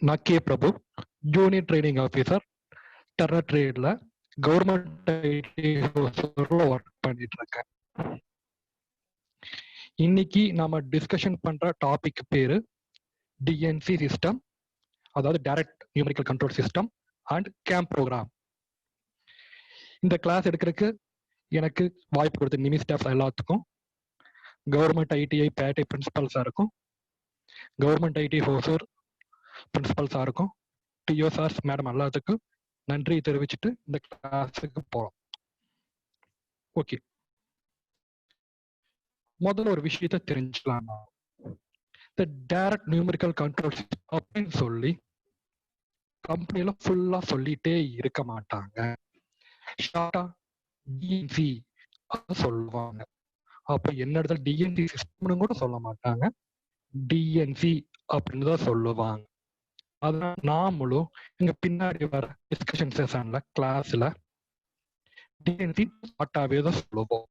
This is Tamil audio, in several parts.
நான் K Prabhu, junior training officer, டெரர் ட்ரேட்ல கவர்மெண்ட் ஒர்க் பண்ணிட்டு இருக்கேன். இன்னைக்கு நாம டிஸ்கஷன் பண்ற டாபிக் பேரு டிஎன்சி சிஸ்டம், அதாவது direct numerical control system and கேம்ப் ப்ரோக்ராம். இந்த கிளாஸ் எடுக்கிறதுக்கு எனக்கு வாய்ப்பு கொடுத்த நிமி ஸ்டாஃப் எல்லாத்துக்கும், கவர்மெண்ட் ஐடிஐ பேட்டை பிரின்சிபல்ஸாக இருக்கும், கவர்மெண்ட் ஐடி ஹோசூர் பிரின்சிபல்ஸாக இருக்கும், டிஓ சார்ஸ் மேடம் எல்லாத்துக்கும் நன்றி தெரிவிச்சுட்டு இந்த கிளாஸுக்கு போகலாம். ஓகே, முதல்ல ஒரு விஷயத்த தெரிஞ்சுக்கலாம். இந்த டைரக்ட் நியூமெரிக்கல் கண்ட்ரோல் அப்படின்னு சொல்லி கம்பெனில ஃபுல்லா சொல்லிட்டே இருக்க மாட்டாங்க. ஷார்ட்டா டிஎன்சி சொல்லுவாங்க. அப்ப என்ன இடத்துல டிஎன்சி சிஸ்டம்னு கூட சொல்ல மாட்டாங்க, டிஎன்சி அப்படின்னு தான் சொல்லுவாங்க. அதனால நாமளும் இங்க பின்னாடி வர டிஸ்கஷன் செஷன்ல கிளாஸ்ல டிஎன்சி ஷார்ட்டாவே தான் சொல்லுவோம்.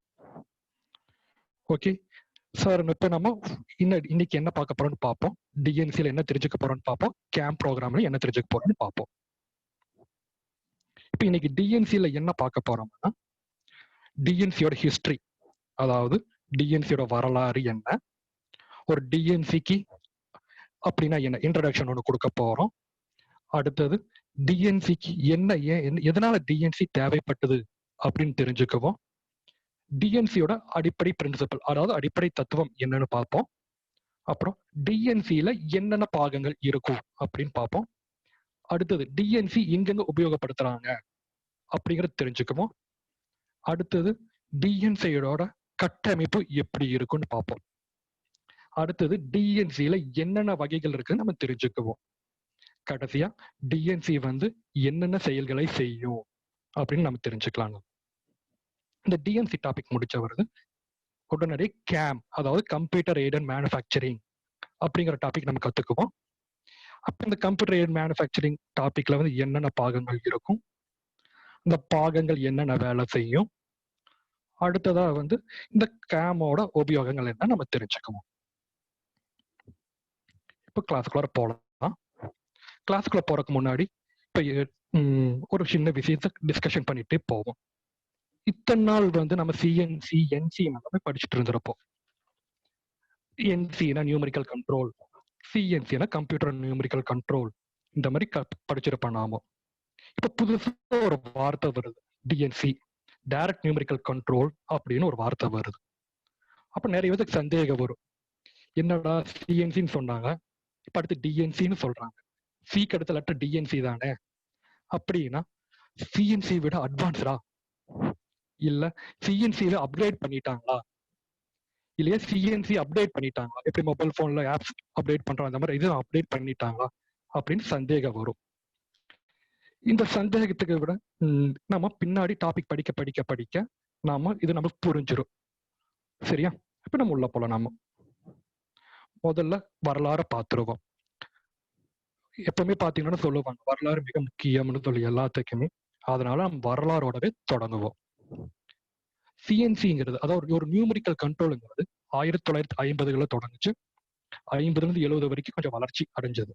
ஓகே சார், இப்ப நம்ம இன்னைக்கு என்ன பார்க்க போறோம்னு பார்ப்போம். டிஎன்சில என்ன தெரிஞ்சுக்க போறோம்னு பார்ப்போம், கேம்ப் ப்ரோக்ராம்ல என்ன தெரிஞ்சுக்க போறோம்னு பார்ப்போம். இப்ப இன்னைக்கு டிஎன்சில என்ன பார்க்க போறோம்னா, டிஎன்சியோட ஹிஸ்டரி, அதாவது டிஎன்சியோட வரலாறு என்ன, ஒரு டிஎன்சிக்கு அப்படின்னா என்ன இன்ட்ரடக்ஷன் ஒன்று கொடுக்க போறோம். அடுத்தது டிஎன்சிக்கு என்ன, எதனால டிஎன்சி தேவைப்பட்டது அப்படின்னு தெரிஞ்சுக்குவோம். டிஎன்சியோட அடிப்படை பிரின்சிபல், அதாவது அடிப்படை தத்துவம் என்னன்னு பார்ப்போம். அப்புறம் டிஎன்சியில என்னென்ன பாகங்கள் இருக்கும் அப்படின்னு பார்ப்போம். அடுத்தது டிஎன்சி எங்கெங்க உபயோகப்படுத்துறாங்க அப்படிங்கறத தெரிஞ்சுக்குவோம். அடுத்தது டிஎன்சியோட கட்டமைப்பு எப்படி இருக்குன்னு பார்ப்போம். அடுத்தது டிஎன்சியில என்னென்ன வகைகள் இருக்குன்னு நம்ம தெரிஞ்சுக்குவோம். கடைசியா டிஎன்சி என்னென்ன செயல்களை செய்யும் அப்படின்னு நம்ம தெரிஞ்சுக்கலாம். இந்த டிஎன்சி டாபிக் முடிச்ச வருது உடனடி கேம், அதாவது கம்ப்யூட்டர் எய்டட் மேனுஃபேக்சரிங் அப்படிங்கிற டாபிக் நம்ம கத்துக்குவோம். அப்ப இந்த கம்ப்யூட்டர் எய்டட் மேனுஃபேக்சரிங் டாபிக்ல என்னென்ன பாகங்கள் இருக்கும், இந்த பாகங்கள் என்னென்ன வேலை செய்யும், அடுத்ததா இந்த கேமோட உபயோகங்கள் என்ன நம்ம தெரிஞ்சுக்குவோம். இப்போ கிளாஸுக்குள்ள போகலாம். கிளாஸுக்குள்ள போறதுக்கு முன்னாடி இப்ப ஒரு சின்ன விஷயத்த டிஸ்கஷன் பண்ணிட்டே போவோம். இத்தனை நாள் நம்ம சிஎன்சி என்சி எல்லாமே படிச்சுட்டு இருந்திருப்போம். என்சினா நியூமெரிக்கல் கண்ட்ரோல், சிஎன்சினா கம்ப்யூட்டர் நியூமெரிக்கல் கண்ட்ரோல், இந்த மாதிரி படிச்சிருப்போம் நாம. இப்ப புதுசா ஒரு வார்த்தை வருது, டிஎன்சி டைரக்ட் நியூமெரிக்கல் கண்ட்ரோல் அப்படின்னு ஒரு வார்த்தை வருது. அப்ப நிறைய பேருக்கு சந்தேகம் வரும், என்னடா சிஎன்சின்னு சொன்னாங்க, இப்ப அடுத்து டிஎன்சின்னு சொல்றாங்க, சிக்கு அடுத்த லெட்டர் டிஎன்சி தானே, அப்படின்னா சிஎன்சி விட அட்வான்ஸ்டா, இல்ல சிஎன்சியில அப்கிரேட் பண்ணிட்டாங்களா, இல்லையா சிஎன்சி அப்டேட் பண்ணிட்டாங்களா, எப்படி மொபைல் போன்ல ஆப்ஸ் அப்டேட் பண்றோம் அந்த மாதிரி இது அப்டேட் பண்ணிட்டாங்களா அப்படின்னு சந்தேகம் வரும். இந்த சந்தேகத்துக்கு விட நம்ம பின்னாடி டாபிக் படிக்க படிக்க படிக்க நாம இது நமக்கு புரிஞ்சிடும். சரியா? இப்ப நம்ம உள்ள போலாம். நாம முதல்ல வரலாறு பார்த்துருவோம். எப்பவுமே பாத்தீங்கன்னா சொல்லுவாங்க வரலாறு மிக முக்கியம்னு சொல்லி எல்லாத்துக்குமே, அதனால நம்ம வரலாறோடவே தொடங்குவோம். சிஎன்சிங்கிறது, அதாவது ஒரு நியூமெரிக்கல் கண்ட்ரோலுங்கிறது 1950களில் தொடங்குச்சு. 50லேருந்து 70 வரைக்கும் கொஞ்சம் வளர்ச்சி அடைஞ்சது.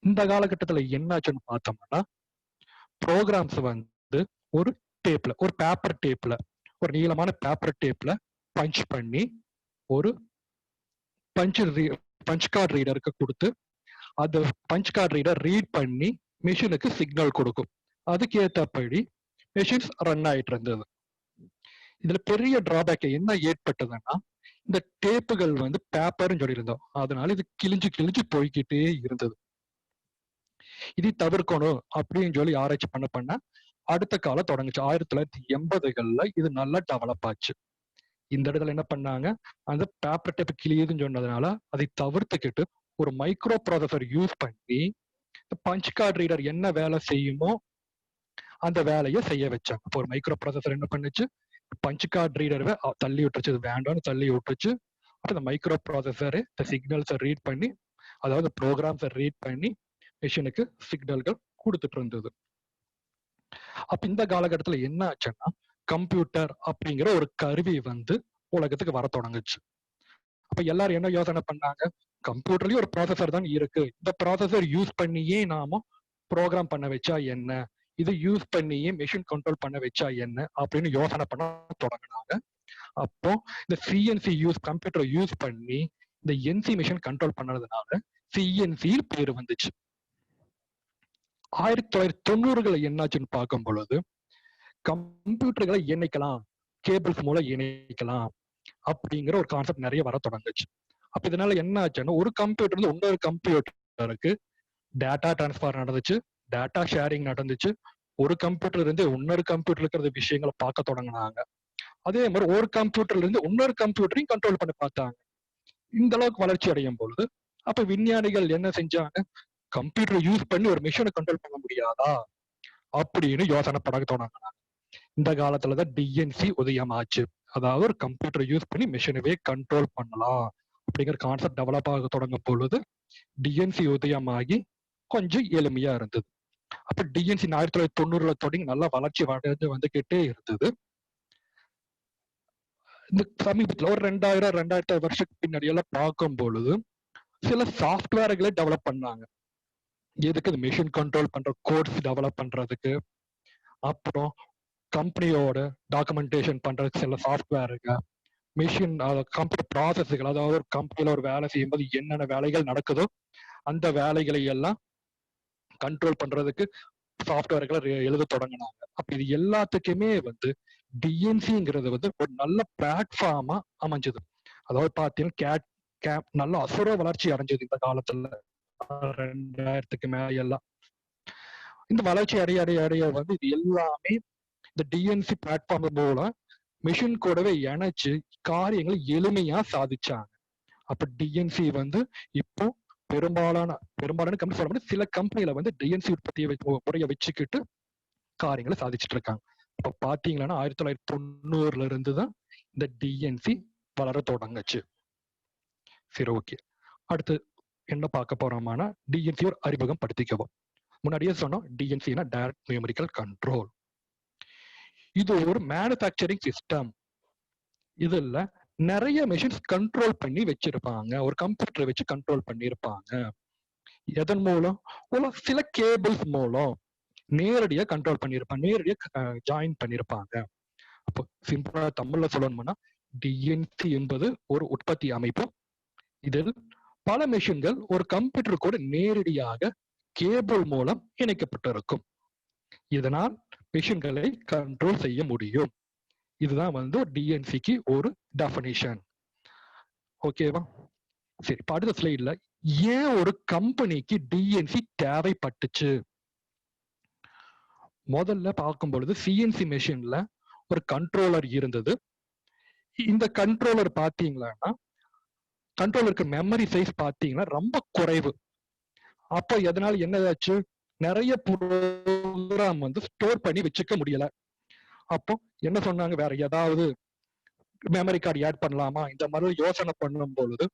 இந்த காலகட்டத்துல என்னாச்சுன்னு பார்த்தோம்னா, ப்ரோக்ராம்ஸ் ஒரு டேப்ல, ஒரு பேப்பர் டேப்ல, ஒரு நீளமான பேப்பர் டேப்ல பஞ்ச் பண்ணி ஒரு பஞ்ச் கார்டு ரீடருக்கு கொடுத்து, அந்த பஞ்ச் கார்டு ரீடர் ரீட் பண்ணி மிஷினுக்கு சிக்னல் கொடுக்கும். அதுக்கு ஏற்றபடி மிஷின்ஸ் ரன் ஆயிட்டு இருந்தது. இதுல பெரிய டிராபேக் என்ன ஏற்பட்டதுன்னா, இந்த டேப்புகள் பேப்பர்னு சொல்லியிருந்தோம், அதனால இது கிழிஞ்சு கிழிஞ்சு போய்கிட்டே இருந்தது. இது தவிர்க்கணும் அப்படின்னு சொல்லி ஆராய்ச்சி பண்ண அடுத்த காலம் தொடங்குச்சு. 1980களில் இது நல்லா டெவலப் ஆச்சு. இந்த இடத்துல என்ன பண்ணாங்க, அந்த பேப்பர் டேப் கிழியுதுன்னு சொன்னதுனால அதை தவிர்த்துக்கிட்டு ஒரு மைக்ரோ ப்ராசஸர் யூஸ் பண்ணி பஞ்ச் கார்டு ரீடர் என்ன வேலை செய்யுமோ அந்த வேலையை செய்ய வச்சாங்க. இப்போ ஒரு மைக்ரோ ப்ராசஸர் என்ன பண்ணுச்சு, பஞ்ச் கார்டு ரீடரை தள்ளி விட்டுருச்சு, இது வேண்டாம்னு தள்ளி விட்டுருச்சு. அப்போ இந்த மைக்ரோ ப்ராசஸரு இந்த சிக்னல்ஸை ரீட் பண்ணி, அதாவது ப்ரோக்ராம்ஸை ரீட் பண்ணி மிஷினுக்கு சிக்னல்கள் கொடுத்துட்டு இருந்தது. அப்ப இந்த காலகட்டத்துல என்ன ஆச்சுன்னா, கம்ப்யூட்டர் அப்படிங்கிற ஒரு கருவி உலகத்துக்கு வர தொடங்குச்சு. அப்ப எல்லாரும் என்ன யோசனை பண்ணாங்க, கம்ப்யூட்டர்லயும் ஒரு ப்ராசஸர் தான் இருக்கு. இந்த ப்ராசஸர் யூஸ் பண்ணியே நாம ப்ரோக்ராம் பண்ண வச்சா என்ன, இது யூஸ் பண்ணியே மெஷின் கண்ட்ரோல் பண்ண வச்சா என்ன அப்படின்னு யோசனை பண்ண தொடங்கினாங்க. அப்போ இந்த சிஎன்சி கம்ப்யூட்டர் யூஸ் பண்ணி இந்த என்சி மிஷின் கண்ட்ரோல் பண்ணதுனால சிஎன்சி பேர் வந்துச்சு. 1990கள் என்னாச்சுன்னு பார்க்கும் பொழுது கம்ப்யூட்டர்களை இணைக்கலாம், கேபிள்ஸ் மூலம் இணைக்கலாம் அப்படிங்கிற ஒரு கான்செப்ட் நிறைய வர தொடங்குச்சு. அப்ப இதனால என்ன ஆச்சுன்னா, ஒரு கம்ப்யூட்டர்ல இன்னொரு கம்ப்யூட்டருக்கு டேட்டா டிரான்ஸ்ஃபர் நடந்துச்சு, டேட்டா ஷேரிங் நடந்துச்சு. ஒரு கம்ப்யூட்டர்ல இருந்து இன்னொரு கம்ப்யூட்டர் இருக்கிற விஷயங்களை பார்க்க தொடங்கினாங்க. அதே மாதிரி ஒரு கம்ப்யூட்டர்ல இருந்து இன்னொரு கம்ப்யூட்டரையும் கண்ட்ரோல் பண்ணி பார்த்தாங்க. இந்த அளவுக்கு வளர்ச்சி அடையும் பொழுது அப்ப விஞ்ஞானிகள் என்ன செஞ்சாங்க, கம்ப்யூட்டர் யூஸ் பண்ணி ஒரு மிஷினை கண்ட்ரோல் பண்ண முடியாதா அப்படின்னு யோசனை பட தொடங்கினாங்க. இந்த காலத்துலதான் டிஎன்சி உதயமாச்சு. அதாவது ஒரு கம்ப்யூட்டர் யூஸ் பண்ணி மிஷினவே கண்ட்ரோல் பண்ணலாம் அப்படிங்கிற கான்செப்ட் டெவலப் ஆக தொடங்கும் பொழுது டிஎன்சி உதயமாகி கொஞ்சம் எளிமையா இருந்தது. அப்ப டிஎன்சி 1990ல தொடங்கி நல்லா வளர்ச்சி அடைந்து வந்துகிட்டே இருந்தது. இந்த சமீபத்துல ஒரு 2000 வருஷத்துக்கு பின்னாடி எல்லாம் பார்க்கும் பொழுது சில சாஃப்ட்வேர்களை டெவலப் பண்ணாங்க. எதுக்கு மிஷின் கண்ட்ரோல் பண்ற கோட்ஸ் டெவலப் பண்றதுக்கு, அப்புறம் கம்பெனியோட டாக்குமெண்டேஷன் பண்றதுக்கு சில சாஃப்ட்வேருங்க, மிஷின் கம்ப்யூட்டர் ப்ராசஸ்கள், அதாவது ஒரு கம்பெனியில ஒரு வேலை செய்யும்போது என்னென்ன வேலைகள் நடக்குதோ அந்த வேலைகளை எல்லாம் கண்ட்ரோல் பண்றதுக்கு சாஃப்ட்வேர்களை எழுத தொடங்கினாங்க. அப்ப இது எல்லாத்துக்குமே டிஎன்சிங்கிறது ஒரு நல்ல பிளாட்ஃபார்மா அமைஞ்சது. அதாவது பாத்தீங்கன்னா நல்ல அசுர வளர்ச்சி அடைஞ்சது இந்த காலத்துல 2000க்கு மேல எல்லாம். இந்த வளர்ச்சி அடைய அடைய அடைய இது எல்லாமே இந்த டிஎன்சி பிளாட்ஃபார்ம் மூலம் மிஷின் கூடவே இணைச்சு காரியங்களை எளிமையா சாதிச்சாங்க. அப்ப டிஎன்சி இப்போ பெரும்பாலான கம்பெனி சொல்ல முடியும், சில கம்பெனில டிஎன்சி உற்பத்தியை முறையை வச்சுக்கிட்டு காரியங்களை சாதிச்சுட்டு இருக்காங்க. இப்ப பாத்தீங்கன்னா 1990ல இருந்துதான் இந்த டிஎன்சி வளர தொடங்குச்சு. சரி, ஓகே. அடுத்து என்ன பார்க்க போறோம்னா டிஎன்சி ஒரு அறிமுகம் படுத்திக்கவும். முன்னாடியே சொன்னோம், டிஎன்சினா டைரக்ட் நியூமெரிக்கல் கண்ட்ரோல். இது ஒரு மேனுஃபேக்சரிங் சிஸ்டம். இதுல நிறைய மெஷின்ஸ் கண்ட்ரோல் பண்ணி வச்சிருப்பாங்க, ஒரு கம்ப்யூட்டரை வச்சு கண்ட்ரோல் பண்ணியிருப்பாங்க. எதன் மூலம்? சில கேபிள்ஸ் மூலம் நேரடியா கண்ட்ரோல் பண்ணியிருப்பாங்க, நேரடியா ஜாயின் பண்ணியிருப்பாங்க. அப்போ சிம்பிளா தமிழ்ல சொல்லணும்னா டிஎன்சி என்பது ஒரு உற்பத்தி அமைப்பு. இதில் பல மெஷின்கள் ஒரு கம்ப்யூட்டர் கூட நேரடியாக கேபிள் மூலம் இணைக்கப்பட்டிருக்கும். இதனால் மெஷின்களை கண்ட்ரோல் செய்ய முடியும். இதுதான் ஒரு டிஎன்சிக்கு ஒரு டெஃபினிஷன். ஓகேவா? சரி, அடுத்த ஸ்லைட்ல ஏன் ஒரு கம்பெனிக்கு டிஎன்சி தேவைப்பட்டுச்சு முதல்ல பார்க்கும் பொழுது சிஎன்சி மெஷின்ல ஒரு கண்ட்ரோலர் இருந்தது. இந்த கண்ட்ரோலர் பாத்தீங்கன்னா கண்ட்ரோலருக்கு மெமரி சைஸ் பாத்தீங்கன்னா ரொம்ப குறைவு. அப்ப எதனால என்னதாச்சு, நிறைய ப்ரோக்ராம் ஸ்டோர் பண்ணி வச்சுக்க முடியல. அப்போ என்ன சொன்னாங்க, வேற ஏதாவது மெமரி கார்டு ஆட் பண்ணலாமா, இந்த மாதிரி யோசனை பண்ணும் பொழுது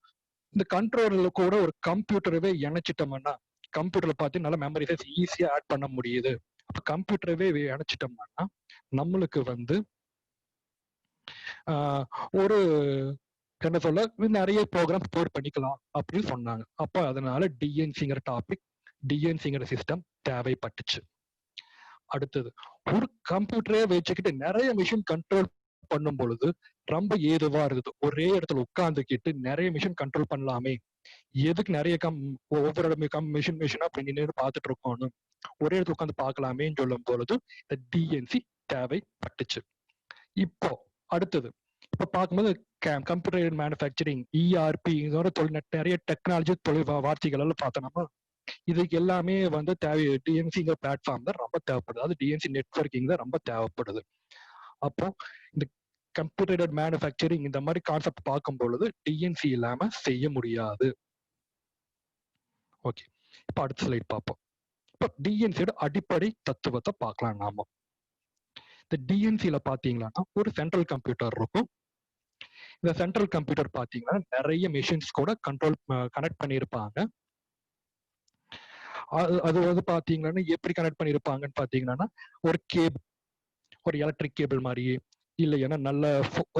இந்த கண்ட்ரோலர்ல கூட ஒரு கம்ப்யூட்டரவே இணைச்சிட்டோம்னா கம்ப்யூட்டர்ல பார்த்து நல்ல மெமரி சைஸ் ஈஸியா ஆட் பண்ண முடியுது. அப்ப கம்ப்யூட்டரவே இணைச்சிட்டோம்னா நம்மளுக்கு ஒரு என்ன சொல்ல நிறைய ப்ரோக்ராம் ஸ்டோர் பண்ணிக்கலாம் அப்படின்னு சொன்னாங்க. அப்ப அதனால டிஎன்சிங்கிற டாபிக், டிஎன்சிங்கிற சிஸ்டம் தேவைப்பட்டுச்சு. அடுத்தது, ஒரு கம்ப்யூட்டரே வச்சுக்கிட்டு நிறைய மிஷின் கண்ட்ரோல் பண்ணும் பொழுது ரொம்ப ஏதுவா இருந்தது. ஒரே இடத்துல உட்கார்ந்துக்கிட்டு நிறைய மிஷின் கண்ட்ரோல் பண்ணலாமே, எதுக்கு நிறைய ஒவ்வொரு மிஷினா நின்று பார்த்துட்டு இருக்கோம்னு ஒரே இடத்துல உட்காந்து பார்க்கலாமேன்னு சொல்லும் பொழுது இந்த டிஎன்சி தேவைப்பட்டுச்சு. இப்போ அடுத்தது இப்ப பார்க்கும்போது கம்ப்யூட்டர் மேனுஃபேக்சரிங், இஆர்பி, இதோட நிறைய டெக்னாலஜி வார்த்தைகள் எல்லாம் பார்த்தோம்னா இதுக்கு எல்லாமே தேவை. டிஎன்சிங்கிற பிளாட்ஃபார்ம் தான் ரொம்ப தேவைப்படுது, அது டிஎன்சி நெட்வொர்க்கிங் தான் ரொம்ப தேவைப்படுது. அப்போ இந்த கம்ப்யூட்டர் மேனுஃபேக்சரிங் இந்த மாதிரி கான்செப்ட் பார்க்கும் பொழுது டிஎன்சி இல்லாம செய்ய முடியாது. ஓகே, இப்ப அடுத்த ஸ்லைட் பார்ப்போம். இப்ப டிஎன்சியோட அடிப்படை தத்துவத்தை பார்க்கலாம் நாம. இந்த டிஎன்சில பாத்தீங்கன்னா ஒரு சென்ட்ரல் கம்ப்யூட்டர் இருக்கும். இந்த சென்ட்ரல் கம்ப்யூட்டர் பாத்தீங்கன்னா நிறைய மெஷின்ஸ் கூட கனெக்ட் பண்ணியிருப்பாங்க. அது பாத்தீங்கன்னா எப்படி கனெக்ட் பண்ணியிருப்பாங்கன்னு பாத்தீங்கன்னா ஒரு கேபிள், ஒரு எலக்ட்ரிக் கேபிள் மாதிரி, இல்லைன்னா நல்ல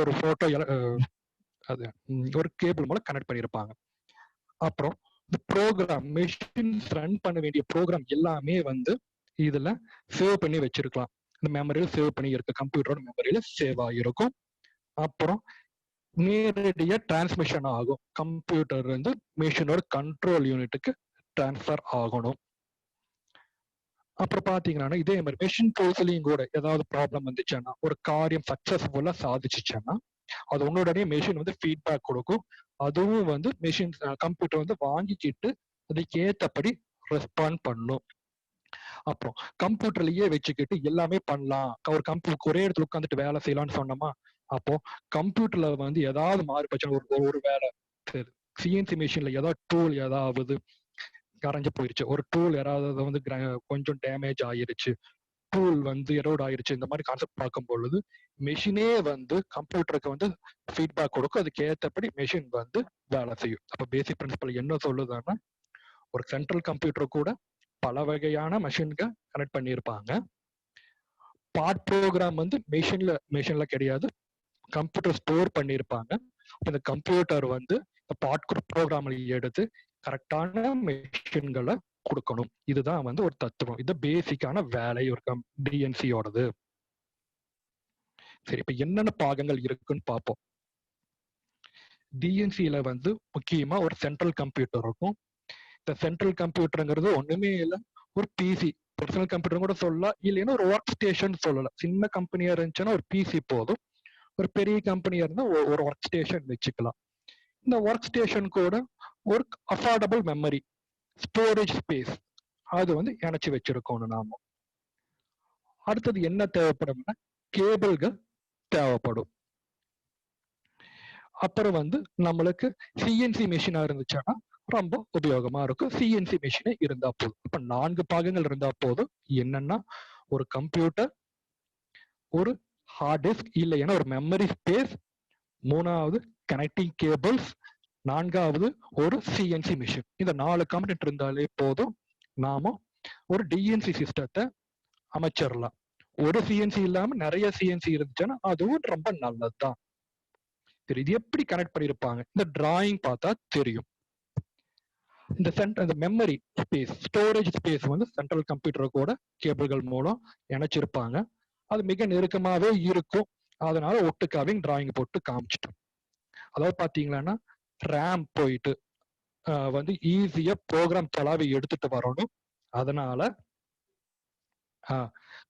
ஒரு போட்டோ அது ஒரு கேபிள் மூலம் கனெக்ட் பண்ணியிருப்பாங்க. அப்புறம் இந்த ப்ரோக்ராம் மெஷின்ஸ் ரன் பண்ண வேண்டிய ப்ரோக்ராம் எல்லாமே வந்து இதுல சேவ் பண்ணி வச்சிருக்கலாம். இந்த மெமரியில சேவ் பண்ணி இருக்க கம்ப்யூட்டரோட மெமரியில சேவ் ஆகிருக்கும். அப்புறம் நேரடியா டிரான்ஸ்மிஷன் ஆகும். கம்ப்யூட்டர் வந்து மெஷினோட கண்ட்ரோல் யூனிட்டுக்கு டிரான்ஸ்ஃபர் ஆகணும். அப்புறம் பாத்தீங்கன்னா இதே மாதிரி மெஷின் டூல்ஸ்லயும் கூட ஏதாவது ப்ராப்ளம் வந்துச்சுன்னா, ஒரு காரியம் சக்சஸ்ஃபுல்லா சாதிச்சுச்சுன்னா அது உடனே மெஷின் வந்து ஃபீட்பேக் கொடுக்கும். அதுவும் வந்து மெஷின் கம்ப்யூட்டர் வந்து வாங்கிக்கிட்டு அதுக்கு ஏத்தபடி ரெஸ்பாண்ட் பண்ணும். அப்புறம் கம்ப்யூட்டர்லயே வச்சுக்கிட்டு எல்லாமே பண்ணலாம். ஒரு கம்ப்யூட்டர் ஒரே இடத்துல உட்காந்துட்டு வேலை செய்யலாம்னு சொன்னோமா, அப்போ கம்ப்யூட்டர்ல வந்து ஏதாவது மாறுபச்சு ஒரு வேலை சிஎன்சி மிஷின்ல ஏதாவது டூல் ஏதாவது கரைஞ்சு போயிருச்சு, ஒரு டூல் யாராவது வந்து கொஞ்சம் டேமேஜ் ஆயிருச்சு, டூல் வந்து எரோட் ஆயிருச்சு, இந்த மாதிரி கான்செப்ட் பார்க்கும் பொழுது மெஷினே வந்து கம்ப்யூட்டருக்கு வந்து ஃபீட்பேக் கொடுக்கும். அதுக்கு ஏற்றபடி மெஷின் வந்து வேலை செய்யும். அப்போ பேசிக் பிரின்சிபல் என்ன சொல்லுதுன்னா, ஒரு சென்ட்ரல் கம்ப்யூட்டர் கூட பல வகையான மெஷின்கள் கனெக்ட் பண்ணியிருப்பாங்க. பார்ட் ப்ரோக்ராம் வந்து மெஷின்ல கிடையாது, கம்ப்யூட்டர் ஸ்டோர் பண்ணியிருப்பாங்க. இந்த கம்ப்யூட்டர் வந்து பார்ட் ப்ரோக்ராம்ல எடுத்து கரெக்டான மெஷின்களை கொடுக்கணும். இதுதான் வந்து ஒரு தத்துவம். இது பேசிக்கான வேலை ஒரு டிஎன்சியோடது. சரி, இப்ப என்னென்ன பாகங்கள் இருக்குன்னு பார்ப்போம். டிஎன்சியில வந்து முக்கியமா ஒரு சென்ட்ரல் கம்ப்யூட்டர் இருக்கும். இந்த சென்ட்ரல் கம்ப்யூட்டருங்கிறது ஒண்ணுமே இல்லை, ஒரு பிசி, பர்சனல் கம்ப்யூட்டர் கூட சொல்லலாம், இல்லைன்னா ஒரு ஒர்க் ஸ்டேஷன் சொல்லலாம். சின்ன கம்பெனியா இருந்துச்சுன்னா ஒரு பிசி போதும், ஒரு பெரிய கம்பெனியா இருந்தா ஒரு ஒர்க் ஸ்டேஷன் வச்சுக்கலாம். இந்த ஒர்க் ஸ்டேஷன் கூட ஒரு அஃபோர்டபுள் மெமரி ஸ்டோரேஜ் ஸ்பேஸ் அது வந்து இணைச்சு வச்சிருக்கோம் நாம. அடுத்தது என்ன தேவைப்படும்னா கேபிள்கள் தேவைப்படும். அப்புறம் வந்து நம்மளுக்கு சிஎன்சி மிஷினா இருந்துச்சுன்னா ரொம்ப உபயோகமா இருக்கும். சிஎன்சி மிஷினே இருந்தா போதும். இப்ப 4 பாகங்கள் இருந்தா போதும். என்னன்னா ஒரு கம்ப்யூட்டர், ஒரு ஹார்ட் டிஸ்க், இல்லைன்னா ஒரு மெமரி ஸ்பேஸ், 3வது கனெக்டிங் கேபிள்ஸ், 4வது ஒரு சிஎன்சி மிஷின். இந்த 4 காம்பனன்ட் இருந்தாலே போதும், நாம ஒரு டிஎன்சி சிஸ்டத்தை அமைச்சிடலாம். ஒரு சிஎன்சி இல்லாம நிறைய சிஎன்சி இருந்துச்சுன்னா அதுவும் ரொம்ப நல்லதுதான். சரி, இது எப்படி கனெக்ட் பண்ணிருப்பாங்க? இந்த டிராயிங் பார்த்தா தெரியும். இந்த மெமரி ஸ்பேஸ், ஸ்டோரேஜ் ஸ்பேஸ் வந்து சென்ட்ரல் கம்ப்யூட்டர் கூட கேபிள்கள் மூலம் இணைச்சிருப்பாங்க. அது மிக நெருக்கமாவே இருக்கும். அதனால ஒட்டுக்காவே டிராயிங் போட்டு காமிச்சிட்டோம். அதாவது பாத்தீங்கன்னா ரேம் போயிட்டு வந்து ஈஸியா ப்ரோக்ராம் தொலாவி எடுத்துட்டு வரணும். அதனால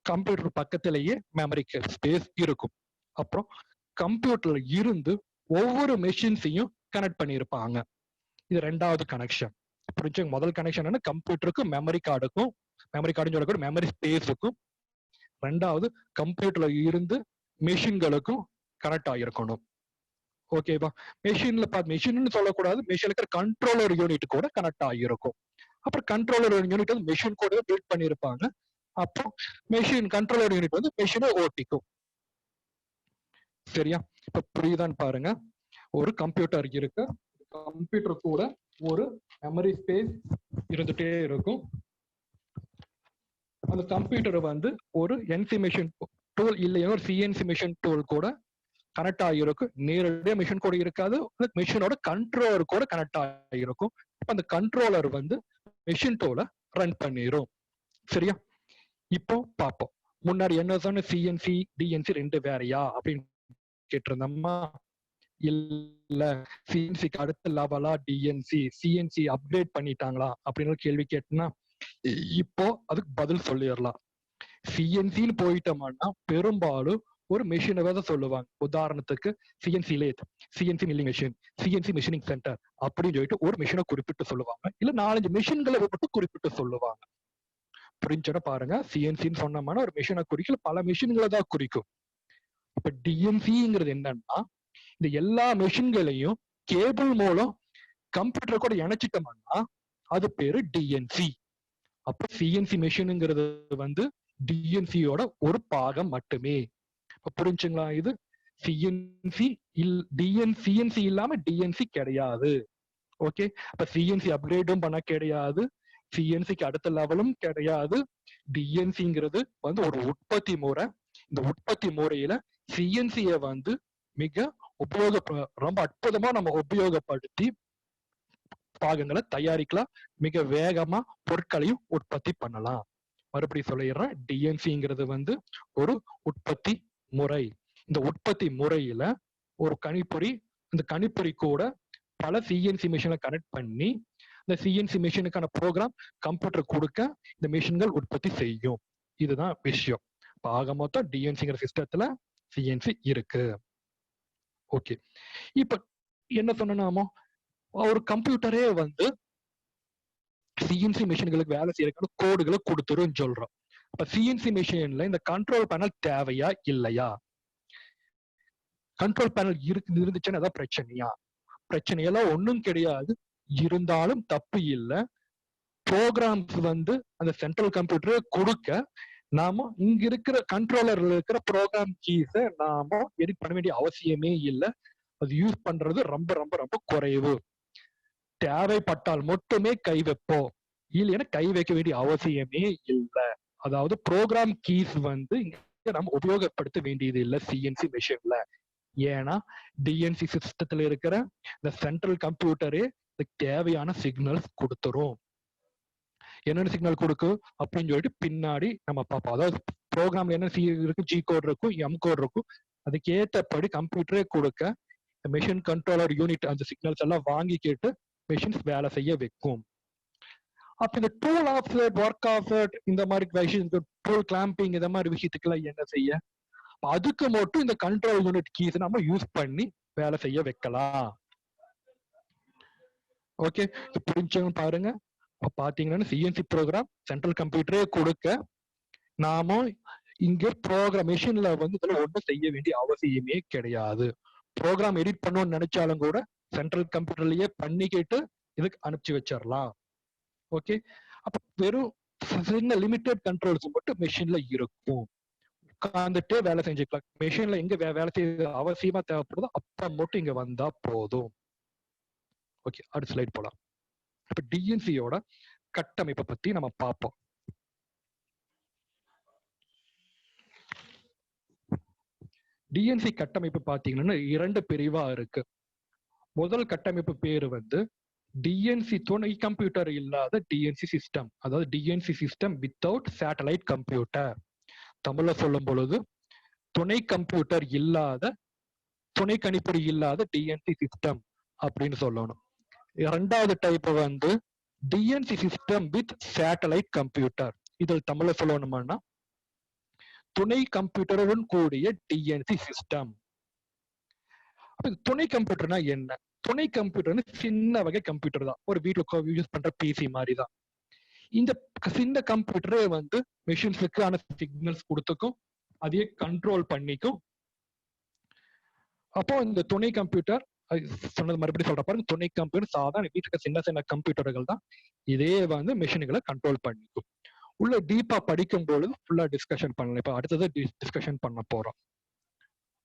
கம்ப்யூட்டர் பக்கத்திலேயே மெமரி ஸ்பேஸ் இருக்கும். அப்புறம் கம்ப்யூட்டர்ல இருந்து ஒவ்வொரு மெஷின்ஸையும் கனெக்ட் பண்ணியிருப்பாங்க. இது 2வது கனெக்ஷன். புரிஞ்சுங்க? முதல் கனெக்ஷன் என்ன, கம்ப்யூட்டருக்கும் மெமரி கார்டுக்கும், மெமரி கார்டுன்னு சொல்லக்கூட மெமரி ஸ்பேஸுக்கும். 2வது கம்ப்யூட்டர்ல இருந்து மெஷின்களுக்கும் கனெக்ட் ஆகிருக்கணும். ஓகேவா? மெஷின் சொல்லக்கூடாது, மெஷின் இருக்கிற கண்ட்ரோலர் யூனிட் கூட கனெக்ட் ஆகிருக்கும். அப்புறம் கண்ட்ரோலர் யூனிட் வந்து மெஷின் கூட பில்ட் பண்ணியிருப்பாங்க. அப்போ மெஷின் கண்ட்ரோலர் யூனிட் வந்து மெஷினை ஓட்டிக்கும். சரியா? இப்ப புரியுதான்னு பாருங்க. ஒரு கம்ப்யூட்டர் இருக்கு, கம்ப்யூட்டர் கூட ஒரு மெமரி ஸ்பேஸ் இருந்துட்டே இருக்கும். அந்த கம்ப்யூட்டர் வந்து ஒரு என்சி மிஷின் டூல் இல்லையா ஒரு சிஎன்சி மிஷின் டூல் கூட கனெக்ட் ஆகிருக்கும். நேரடியா மிஷின் கூட இருக்காது, மிஷினோட கண்ட்ரோலர் கூட கனெக்ட் ஆகிருக்கும். அந்த கண்ட்ரோலர் வந்து மிஷின் டூலை ரன் பண்ணிரும். சரியா? இப்போ பார்ப்போம். முன்னாடி என்ன சொன்ன, சிஎன்சி டிஎன்சி 2 வேறையா அப்படின்னு கேட்டிருந்தோமா? இல்ல, சிஎன்சிக்கு அடுத்த லெவலா டிஎன்சி, சிஎன்சி அப்கிரேட் பண்ணிட்டாங்களா அப்படின்னு கேள்வி கேட்டனா இப்போ அதுக்கு பதில் சொல்லிடலாம். சிஎன்சின்னு போயிட்டோம்னா பெரும்பாலும் ஒரு மெஷினை தான் சொல்லுவாங்க. உதாரணத்துக்கு CNC lathe, CNC milling machine, CNC machining centre அப்படின்னு சொல்லிட்டு ஒரு மிஷினை குறிப்பிட்டு சொல்லுவாங்க. இல்ல 4-5 மிஷின்களை மட்டும் குறிப்பிட்டு சொல்லுவாங்க. புரிஞ்சோட பாருங்க, சிஎன்சின்னு சொன்னோம்னா ஒரு மிஷினை குறிக்கல, பல மிஷின்களை தான் குறிக்கும். இப்ப டிஎன்சிங்கிறது என்னன்னா, இந்த எல்லா மெஷின்களையும் கேபிள் மூலம் கம்ப்யூட்டர் கூட இணைச்சிட்டோம்னா அது பேரு டிஎன்சி. அப்ப சிஎன்சி மெஷினுங்கிறது வந்து டிஎன்சியோட ஒரு பாகம் மட்டுமே. புரிஞ்சுங்களா? இது சிஎன்சி சிஎன்சி இல்லாம டிஎன்சி கிடையாது. ஓகே, அப்ப சிஎன்சி அப்கிரேடும் பண்ண கிடையாது, சிஎன்சிக்கு அடுத்த லெவலும் கிடையாது. டிஎன்சிங்கிறது வந்து ஒரு உற்பத்தி முறை. இந்த உற்பத்தி முறையில சிஎன்சியை வந்து மிக ரொம்ப அற்புதமா நம்ம உபயோகப்படுத்தி பாகங்களை தயாரிக்கலாம், மிக வேகமா பொருட்களையும் உற்பத்தி பண்ணலாம். மறுபடியும் சொல்லிடுறேன், டிஎன்சிங்கிறது வந்து ஒரு உற்பத்தி முறை. இந்த உற்பத்தி முறையில ஒரு கணிப்பொறி, இந்த கணிப்பொறி கூட பல சிஎன்சி மிஷினை கனெக்ட் பண்ணி இந்த சிஎன்சி மிஷினுக்கான ப்ரோக்ராம் கம்ப்யூட்டர் கொடுக்க இந்த மிஷின்கள் உற்பத்தி செய்யும். இதுதான் விஷயம். ஆக மொத்தம் டிஎன்சிங்கிற சிஸ்டத்துல சிஎன்சி இருக்கு. ஓகே, இப்ப என்ன சொன்னோமோ, ஒரு கம்ப்யூட்டரே வந்து சிஎன்சி மிஷின்களுக்கு வேலை செய்யறதுக்கான கோடுகளை கொடுத்துரும் சொல்றோம். அப்ப சிஎன்சி மிஷின்ல இந்த கண்ட்ரோல் பேனல் தேவையா இல்லையா? கண்ட்ரோல் பேனல் இருந்துச்சுன்னா அதான் பிரச்சனையா? பிரச்சனையெல்லாம் ஒன்றும் கிடையாது. இருந்தாலும் தப்பு இல்லை. ப்ரோக்ராம்ஸ் வந்து அந்த சென்ட்ரல் கம்ப்யூட்டரை கொடுக்க நாம இங்க இருக்கிற கண்ட்ரோலர்ல இருக்கிற ப்ரோக்ராம் கீஸை நாம எடிட் பண்ண வேண்டிய அவசியமே இல்லை. அது யூஸ் பண்றது ரொம்ப ரொம்ப ரொம்ப குறைவு. தேவைப்பட்டால் மட்டுமே கை வைப்போம், இல்லைன்னா கை வைக்க வேண்டிய அவசியமே இல்லை. அதாவது ப்ரோக்ராம் கீஸ் வந்து இங்க நம்ம உபயோகப்படுத்த வேண்டியது இல்லை சிஎன்சி மிஷின்ல. ஏன்னா டிஎன்சி சிஸ்டத்துல இருக்கிற இந்த சென்ட்ரல் கம்ப்யூட்டரே தேவையான சிக்னல்ஸ் கொடுத்துரும். என்னென்ன சிக்னல் கொடுக்கும் அப்படின்னு சொல்லிட்டு பின்னாடி நம்ம பார்ப்போம். அதாவது ப்ரோக்ராம்ல என்ன இருக்கு, ஜி கோட் இருக்கும், எம் கோட் இருக்கும். அதுக்கேற்றபடி கம்ப்யூட்டரே கொடுக்க மிஷின் கண்ட்ரோலர் யூனிட் அந்த சிக்னல்ஸ் எல்லாம் வாங்கி கேட்டு மிஷின்ஸ் வேலை செய்ய வைக்கும். அப்ப இந்த டூல் ஆஃப்செட், ஒர்க் ஆஃப்செட், இந்த மாதிரி விஷயம், டூல் கிளாம்பிங், இந்த மாதிரி விஷயத்துக்கெல்லாம் என்ன செய்ய, அதுக்கு மட்டும் இந்த கண்ட்ரோல் யூனிட் கீஸ் நம்ம யூஸ் பண்ணி வேலை செய்ய வைக்கலாம். ஓகே, புரிஞ்சவங்க பாருங்க. பாத்தீங்கன்னா சிஎன்சி ப்ரோக்ராம் சென்ட்ரல் கம்ப்யூட்டரே கொடுக்க நாம இங்க ப்ரோக்ராம் மிஷின்ல வந்து இதுல ஒன்றும் செய்ய வேண்டிய அவசியமே கிடையாது. ப்ரோக்ராம் எடிட் பண்ணணும்னு நினைச்சாலும் கூட சென்ட்ரல் கம்ப்யூட்டர்லயே பண்ணிக்கிட்டு இதுக்கு அனுப்பிச்சு வச்சிடலாம். ஓகே, அப்ப வெறும் சின்ன லிமிட்டட் கண்ட்ரோல்ஸ் மட்டும் மெஷின்ல இருக்கும். உட்காந்துட்டே வேலை செஞ்சுக்கலாம். மெஷின்ல எங்க வேலை செய்ய அவசியமா தேவைப்படுதோ அப்ப மட்டும் இங்க வந்தா போதும். ஓகே, அடுத்த ஸ்லைட் போலாம். இப்ப டிஎன்சியோட கட்டமைப்பை பத்தி நம்ம பார்ப்போம். டிஎன்சி கட்டமைப்பு பாத்தீங்கன்னா 2 பிரிவா இருக்கு. முதல் கட்டமைப்பு பேரு வந்து டிஎன்சி துணை கம்ப்யூட்டர் இல்லாத டிஎன்சி சிஸ்டம், அதாவது DNC system without satellite computer. தமிழ்ல சொல்லும் பொழுது துணை கம்ப்யூட்டர் இல்லாத, துணை கணிப்பொறி இல்லாத டிஎன்சி சிஸ்டம் அப்படின்னு சொல்லணும். இரண்டாவது டைப் வந்து DNC system with satellite computer. இதில் தமிழ்ல சொல்லணும்னா துணை கம்ப்யூட்டருடன் கூடிய டிஎன்சி சிஸ்டம். அப்ப துணை கம்ப்யூட்டர்னா என்ன? துணை கம்ப்யூட்டர் சின்ன வகை கம்ப்யூட்டர் தான், ஒரு வீட்டுல யூஸ் பண்ற பிசி மாதிரி தான். இந்த சின்ன கம்ப்யூட்டரே வந்து மிஷின்ஸுக்கான சிக்னல்ஸ் கொடுத்துக்கும், அதையே கண்ட்ரோல் பண்ணிக்கும். அப்போ இந்த துணை கம்ப்யூட்டர் சொன்னது மறுபடியும் சொல்ற பாருங்க, துணை கம்ப்யூட்டர் சாதாரண வீட்டுக்கு சின்ன சின்ன கம்ப்யூட்டர்கள் தான், இதே வந்து மிஷின்களை கண்ட்ரோல் பண்ணிக்கும். உள்ள டீப்பா படிக்கும் பொழுது ஃபுல்லா டிஸ்கஷன் பண்ணலாம். இப்ப அடுத்தது டிஸ்கஷன் பண்ண போறோம்.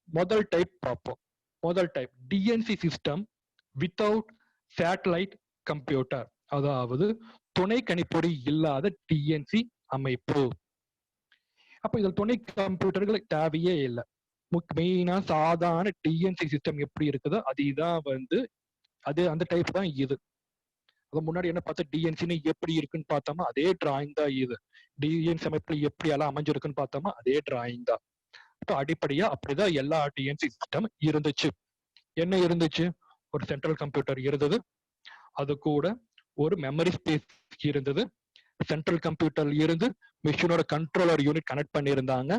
முதல் டைப் பார்ப்போம். முதல் type DNC system without satellite computer, அதாவது துணை கணிப்பொறி இல்லாத டிஎன்சி அமைப்பு. அப்ப இதில் துணை கம்ப்யூட்டர்கள் தேவையே இல்லை. மெயினா சாதாரண டிஎன்சி சிஸ்டம் எப்படி இருக்குதோ அதுதான் வந்து அது அந்த டைப் தான் இது. அது முன்னாடி என்ன பார்த்தா டிஎன்சின்னு எப்படி இருக்குன்னு பார்த்தோமா அதே டிராயிங் தான் இது. டிஎன்சி அமைப்புல எப்படி எல்லாம் அமைஞ்சிருக்குன்னு பார்த்தோமா அதே டிராயிங் தான். இப்போ அடிப்படையா அப்படிதான் எல்லா டிஎன்சி சிஸ்டம் இருந்துச்சு. என்ன இருந்துச்சு? ஒரு சென்ட்ரல் கம்ப்யூட்டர் இருந்தது, அது கூட ஒரு மெமரி ஸ்பேஸ் இருந்தது. சென்ட்ரல் கம்ப்யூட்டர் இருந்து மிஷினோட கண்ட்ரோலர் யூனிட் கனெக்ட் பண்ணியிருந்தாங்க.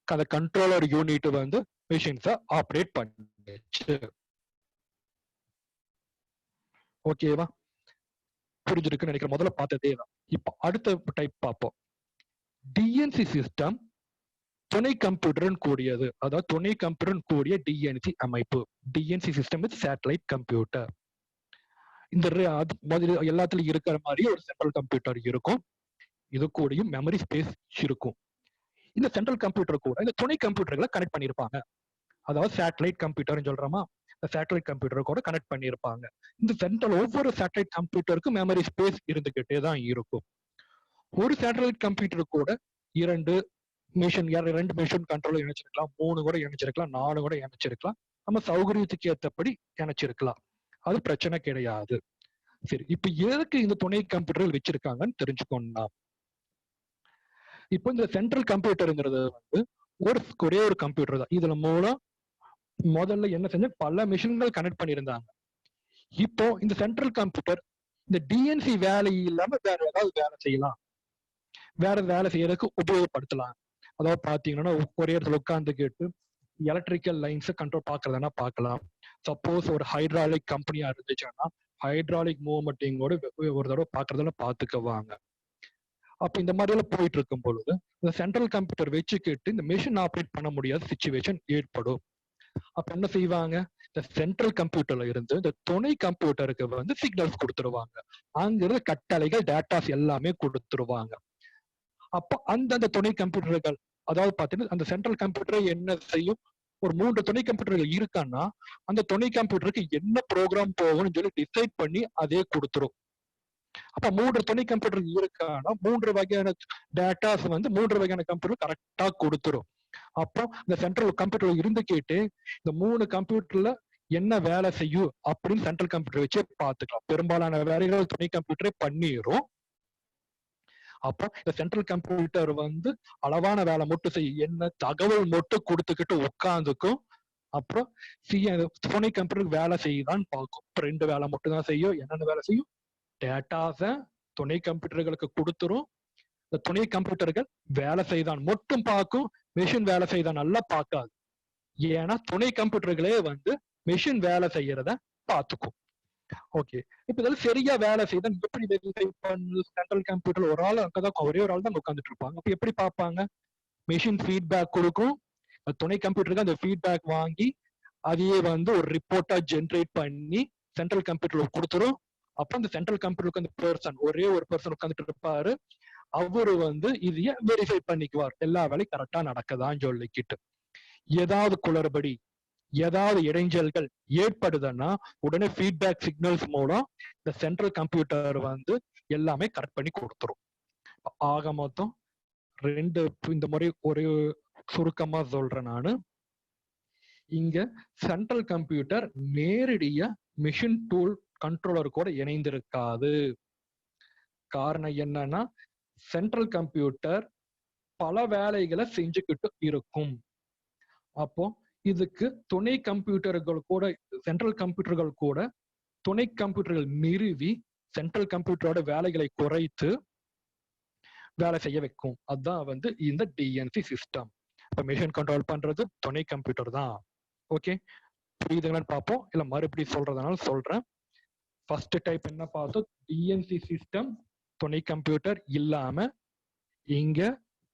அந்த கண்ட்ரோலர் யூனிட் வந்து மிஷின்ஸை ஆப்ரேட் பண்ணிச்சு. ஓகேவா? புரிஞ்சிருக்குன்னு நினைக்கிறேன். முதல்ல பார்த்ததே தான். இப்போ அடுத்த டைப் பார்ப்போம். டிஎன்சி சிஸ்டம் துணை கம்ப்யூட்டர் கூடியது, அதாவது துணை கம்ப்யூட்டர் கூடிய டிஎன்சி அமைப்பு. DNC system with satellite computer. இந்த எல்லாத்துலயும் இருக்கிற மாதிரி ஒரு சென்ட்ரல் கம்ப்யூட்டர் இருக்கும், இது கூடயும் மெமரி ஸ்பேஸ் இருக்கும். இந்த சென்ட்ரல் கம்ப்யூட்டர் கூட இந்த துணை கம்ப்யூட்டர்களை கனெக்ட் பண்ணியிருப்பாங்க. அதாவது சேட்டலைட் கம்ப்யூட்டர்னு சொல்றோமா, சேட்டலைட் கம்ப்யூட்டர் கூட கனெக்ட் பண்ணியிருப்பாங்க. இந்த சென்ட்ரல் ஒவ்வொரு சேட்டலைட் கம்ப்யூட்டருக்கும் மெமரி ஸ்பேஸ் இருந்துகிட்டே தான் இருக்கும். ஒரு சேட்டலைட் கம்ப்யூட்டர் கூட ரெண்டு மிஷின் கண்ட்ரோல் இணைச்சிருக்கலாம், 3 கூட இணைச்சிருக்கலாம், 4 கூட இணைச்சிருக்கலாம். நம்ம சௌகரியத்துக்கு ஏற்றபடி இணைச்சிருக்கலாம். அது பிரச்சனை கிடையாது. சரி, இப்ப எதுக்கு இந்த துணை கம்ப்யூட்டர்கள் வச்சிருக்காங்கன்னு தெரிஞ்சுக்கோன்னா, இப்போ இந்த சென்ட்ரல் கம்ப்யூட்டருங்கிறது வந்து ஒரே ஒரு கம்ப்யூட்டர் தான். இதுல மூலம் முதல்ல என்ன செஞ்ச பல மிஷின்கள் கனெக்ட் பண்ணியிருந்தாங்க. இப்போ இந்த சென்ட்ரல் கம்ப்யூட்டர் இந்த டிஎன்சி வேலை இல்லாம வேற ஏதாவது வேலை செய்யலாம், வேற வேலை செய்யறதுக்கு உபயோகப்படுத்தலாம். அதாவது பாத்தீங்கன்னா ஒரே இடத்துல உட்கார்ந்துக்கிட்டு எலக்ட்ரிக்கல் லைன்ஸ் கண்ட்ரோல் பாக்குறதுனா பார்க்கலாம். சப்போஸ் ஒரு ஹைட்ராலிக் கம்பெனியா இருந்துச்சுன்னா ஹைட்ராலிக் மூவ்மெண்டிங்கோட ஒரு தடவை பாக்குறதுல பாத்துக்குவாங்க. அப்ப இந்த மாதிரி எல்லாம் போயிட்டு இருக்கும் பொழுது இந்த சென்ட்ரல் கம்ப்யூட்டர் வச்சுக்கிட்டு இந்த மிஷின் ஆப்ரேட் பண்ண முடியாத சுச்சுவேஷன் ஏற்படும். அப்ப என்ன செய்வாங்க, இந்த சென்ட்ரல் கம்ப்யூட்டர்ல இருந்து இந்த துணை கம்ப்யூட்டருக்கு வந்து சிக்னல்ஸ் கொடுத்துருவாங்க. அங்கிருந்து கட்டளைகள் டேட்டாஸ் எல்லாமே கொடுத்துருவாங்க. அப்போ அந்தந்த துணை கம்ப்யூட்டர்கள், அதாவது பாத்தீங்கன்னா அந்த சென்ட்ரல் கம்ப்யூட்டர் என்ன செய்யும், ஒரு 3 துணை கம்ப்யூட்டர்கள் இருக்கான்னா அந்த துணை கம்ப்யூட்டருக்கு என்ன ப்ரோக்ராம் போகணும்னு சொல்லி டிசைட் பண்ணி அதே கொடுத்துரும். அப்ப 3 துணை கம்ப்யூட்டர் இருக்கான்னா 3 வகையான டேட்டாஸ் வந்து 3 வகையான கம்ப்யூட்டர் கரெக்டா கொடுத்துரும். அப்போ இந்த சென்ட்ரல் கம்ப்யூட்டர் இருந்துக்கிட்டு இந்த 3 கம்ப்யூட்டர்ல என்ன வேலை செய்யும் அப்படின்னு சென்ட்ரல் கம்ப்யூட்டர் வச்சு பார்த்துக்கலாம். பெரும்பாலான வேலைகள் துணை கம்ப்யூட்டரே பண்ணிரும். அப்போ இந்த சென்ட்ரல் கம்ப்யூட்டர் வந்து அளவான வேலை மட்டும் செய்யும், என்ன தகவல் மட்டும் கொடுத்துக்கிட்டு உட்காந்துக்கும். அப்புறம் துணை கம்ப்யூட்டருக்கு வேலை செய்யுதான்னு பார்க்கும். இப்போ 2 வேலை மட்டும் தான் செய்யும். என்னென்ன வேலை செய்யும், டேட்டாஸ துணை கம்ப்யூட்டர்களுக்கு கொடுத்துரும். இந்த துணை கம்ப்யூட்டர்கள் வேலை செய்தான் மட்டும் பார்க்கும், மெஷின் வேலை செய்தான் நல்லா பார்க்காது. ஏன்னா துணை கம்ப்யூட்டர்களே வந்து மெஷின் வேலை செய்யறத பார்த்துக்கும். ஓகே, இப்ப இதெல்லாம் சரியா வேலை செய்தான் எப்படி வெரிஃபை பண்ணு, சென்ட்ரல் கம்ப்யூட்டர் ஒரு ஆள் அங்கதான் ஒரே ஒரு ஆள் தான் உட்காந்துட்டு இருப்பாங்க. அப்ப எப்படி பார்ப்பாங்க, மெஷின் ஃபீட்பேக் கொடுக்கும், துணை கம்ப்யூட்டருக்கு அந்த ஃபீட்பேக் வாங்கி அதையே வந்து ஒரு ரிப்போர்ட்டா ஜென்ரேட் பண்ணி சென்ட்ரல் கம்ப்யூட்டர் கொடுத்துரும். அப்ப அந்த சென்ட்ரல் கம்ப்யூட்டருக்கு அந்த பர்சன் ஒரே ஒரு பர்சன் உட்காந்துட்டு இருப்பாரு, அவரு வந்து இதைய வெரிஃபை பண்ணிக்குவார், எல்லா வேலையும் கரெக்டா நடக்குதான்னு சொல்லிக்கிட்டு. ஏதாவது குளறுபடி, ஏதாவது இடைஞ்சல்கள் ஏற்படுதுன்னா உடனே ஃபீட்பேக் சிக்னல்ஸ் மூலம் இந்த சென்ட்ரல் கம்ப்யூட்டர் வந்து எல்லாமே கரெக்ட் பண்ணி கொடுத்துரும். ஆக மொத்தம் 2 இந்த முறை ஒரு சுருக்கமா சொல்றேன் நானு. இங்க சென்ட்ரல் கம்ப்யூட்டர் நேரடியா மிஷின் டூல் கண்ட்ரோலர் கூட இணைந்திருக்காது. காரணம் என்னன்னா சென்ட்ரல் கம்ப்யூட்டர் பல வேலைகளை செஞ்சுக்கிட்டு இருக்கும். அப்போ இதுக்கு துணை கம்ப்யூட்டர்கள் கூட, சென்ட்ரல் கம்ப்யூட்டர்கள் கூட துணை கம்ப்யூட்டர்கள் நிறுவி சென்ட்ரல் கம்ப்யூட்டரோட வேலைகளை குறைத்து வேலை செய்ய வைக்கும். அதுதான் வந்து இந்த டிஎன்சி சிஸ்டம். இப்ப மிஷின் கண்ட்ரோல் பண்றது துணை கம்ப்யூட்டர் தான். ஓகே, புரியுதுங்களான்னு பார்ப்போம், இல்ல மறுபடியும் சொல்றதுனால சொல்றேன். ஃபர்ஸ்ட் டைப் என்ன பார்த்தோம், டிஎன்சி சிஸ்டம் துணை கம்ப்யூட்டர் இல்லாம இங்க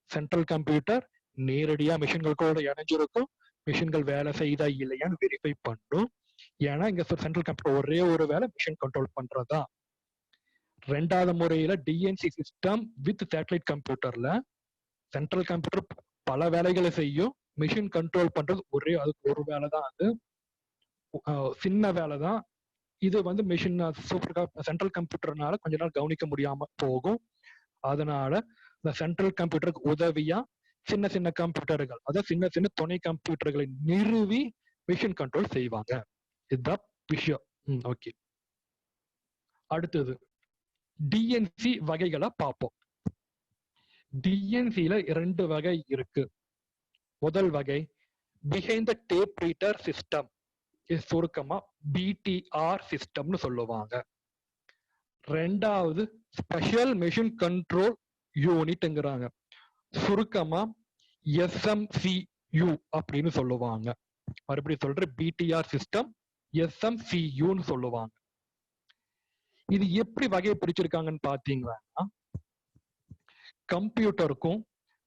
சென்ட்ரல் கம்ப்யூட்டர் நேரடியா மிஷின்கள் கூட இணைஞ்சிருக்கும், மிஷின்கள் வேலை செய்தா இல்லையான்னு வெரிஃபை பண்ணும். ஏன்னா இங்க சென்ட்ரல் கம்ப்யூட்டர் ஒரே ஒரு வேலை மிஷின் கண்ட்ரோல் பண்றதா. 2வது முறையில டிஎன்சி சிஸ்டம் வித் சேட்டலைட் கம்ப்யூட்டர்ல சென்ட்ரல் கம்ப்யூட்டர் பல வேலைகளை செய்யும், மிஷின் கண்ட்ரோல் பண்றது அதுக்கு ஒரு வேலை தான், அது சின்ன வேலை தான். இது வந்து மிஷின் சென்ட்ரல் கம்ப்யூட்டர்னால கொஞ்ச நாள் கவனிக்க முடியாம போகும். அதனால இந்த சென்ட்ரல் கம்ப்யூட்டருக்கு உதவியா சின்ன சின்ன கம்ப்யூட்டர்கள், அதாவது சின்ன சின்ன துணை கம்ப்யூட்டர்களை நிறுவி மிஷின் கண்ட்ரோல் செய்வாங்க. இதுதான் விஷயம். ஓகே, அடுத்தது டிஎன்சி வகைகளை பார்ப்போம். டிஎன்சில 2 வகை இருக்கு. முதல் வகை behind the tape reader system, சுருக்கமா பிடிஆர் சிஸ்டம்னு சொல்லுவாங்க. 2வது ஸ்பெஷல் மெஷின் கண்ட்ரோல் யூனிட்ங்கிறாங்க, சுருக்கமா எஸ்எம்சியூ அப்படின்னு சொல்லுவாங்க. மறுபடியும் சொல்ற, பிடிஆர் சிஸ்டம் எஸ்எம்சியூன்னு சொல்லுவாங்க. இது எப்படி வகையை பிரிச்சிருக்காங்கன்னு பாத்தீங்கன்னா, கம்ப்யூட்டருக்கும்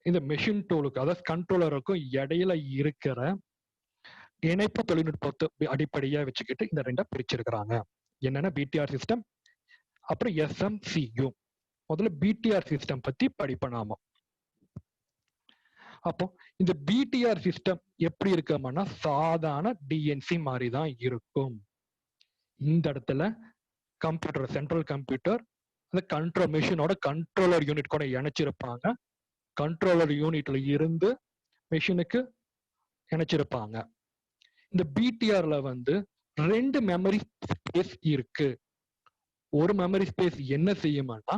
இந்த மெஷின் டூலுக்கு, அதாவது கண்ட்ரோலருக்கும் இடையில இருக்கிற இணைப்பு தொழில்நுட்பத்தை அடிப்படையா வச்சுக்கிட்டு இந்த 2 பிரிச்சிருக்கிறாங்க. என்னன்னா பிடிஆர் சிஸ்டம், அப்புறம் எஸ்எம்சியூ. முதல்ல பிடிஆர் சிஸ்டம் பத்தி படிப்போம் நாம. அப்போ இந்த பிடிஆர் சிஸ்டம் எப்படி இருக்கும்னா சாதாரண டிஎன்சி மாதிரி தான் இருக்கும். இந்த இடத்துல கம்ப்யூட்டர், சென்ட்ரல் கம்ப்யூட்டர் அந்த கண்ட்ரோல் மெஷினோட கண்ட்ரோலர் யூனிட் கூட இணைச்சிருப்பாங்க. கண்ட்ரோலர் யூனிட்ல இருந்து மெஷினுக்கு இணைச்சிருப்பாங்க. இந்த பிடிஆர்ல வந்து 2 மெமரி ஸ்பேஸ் இருக்கு. ஒரு மெமரி ஸ்பேஸ் என்ன செய்யுமானா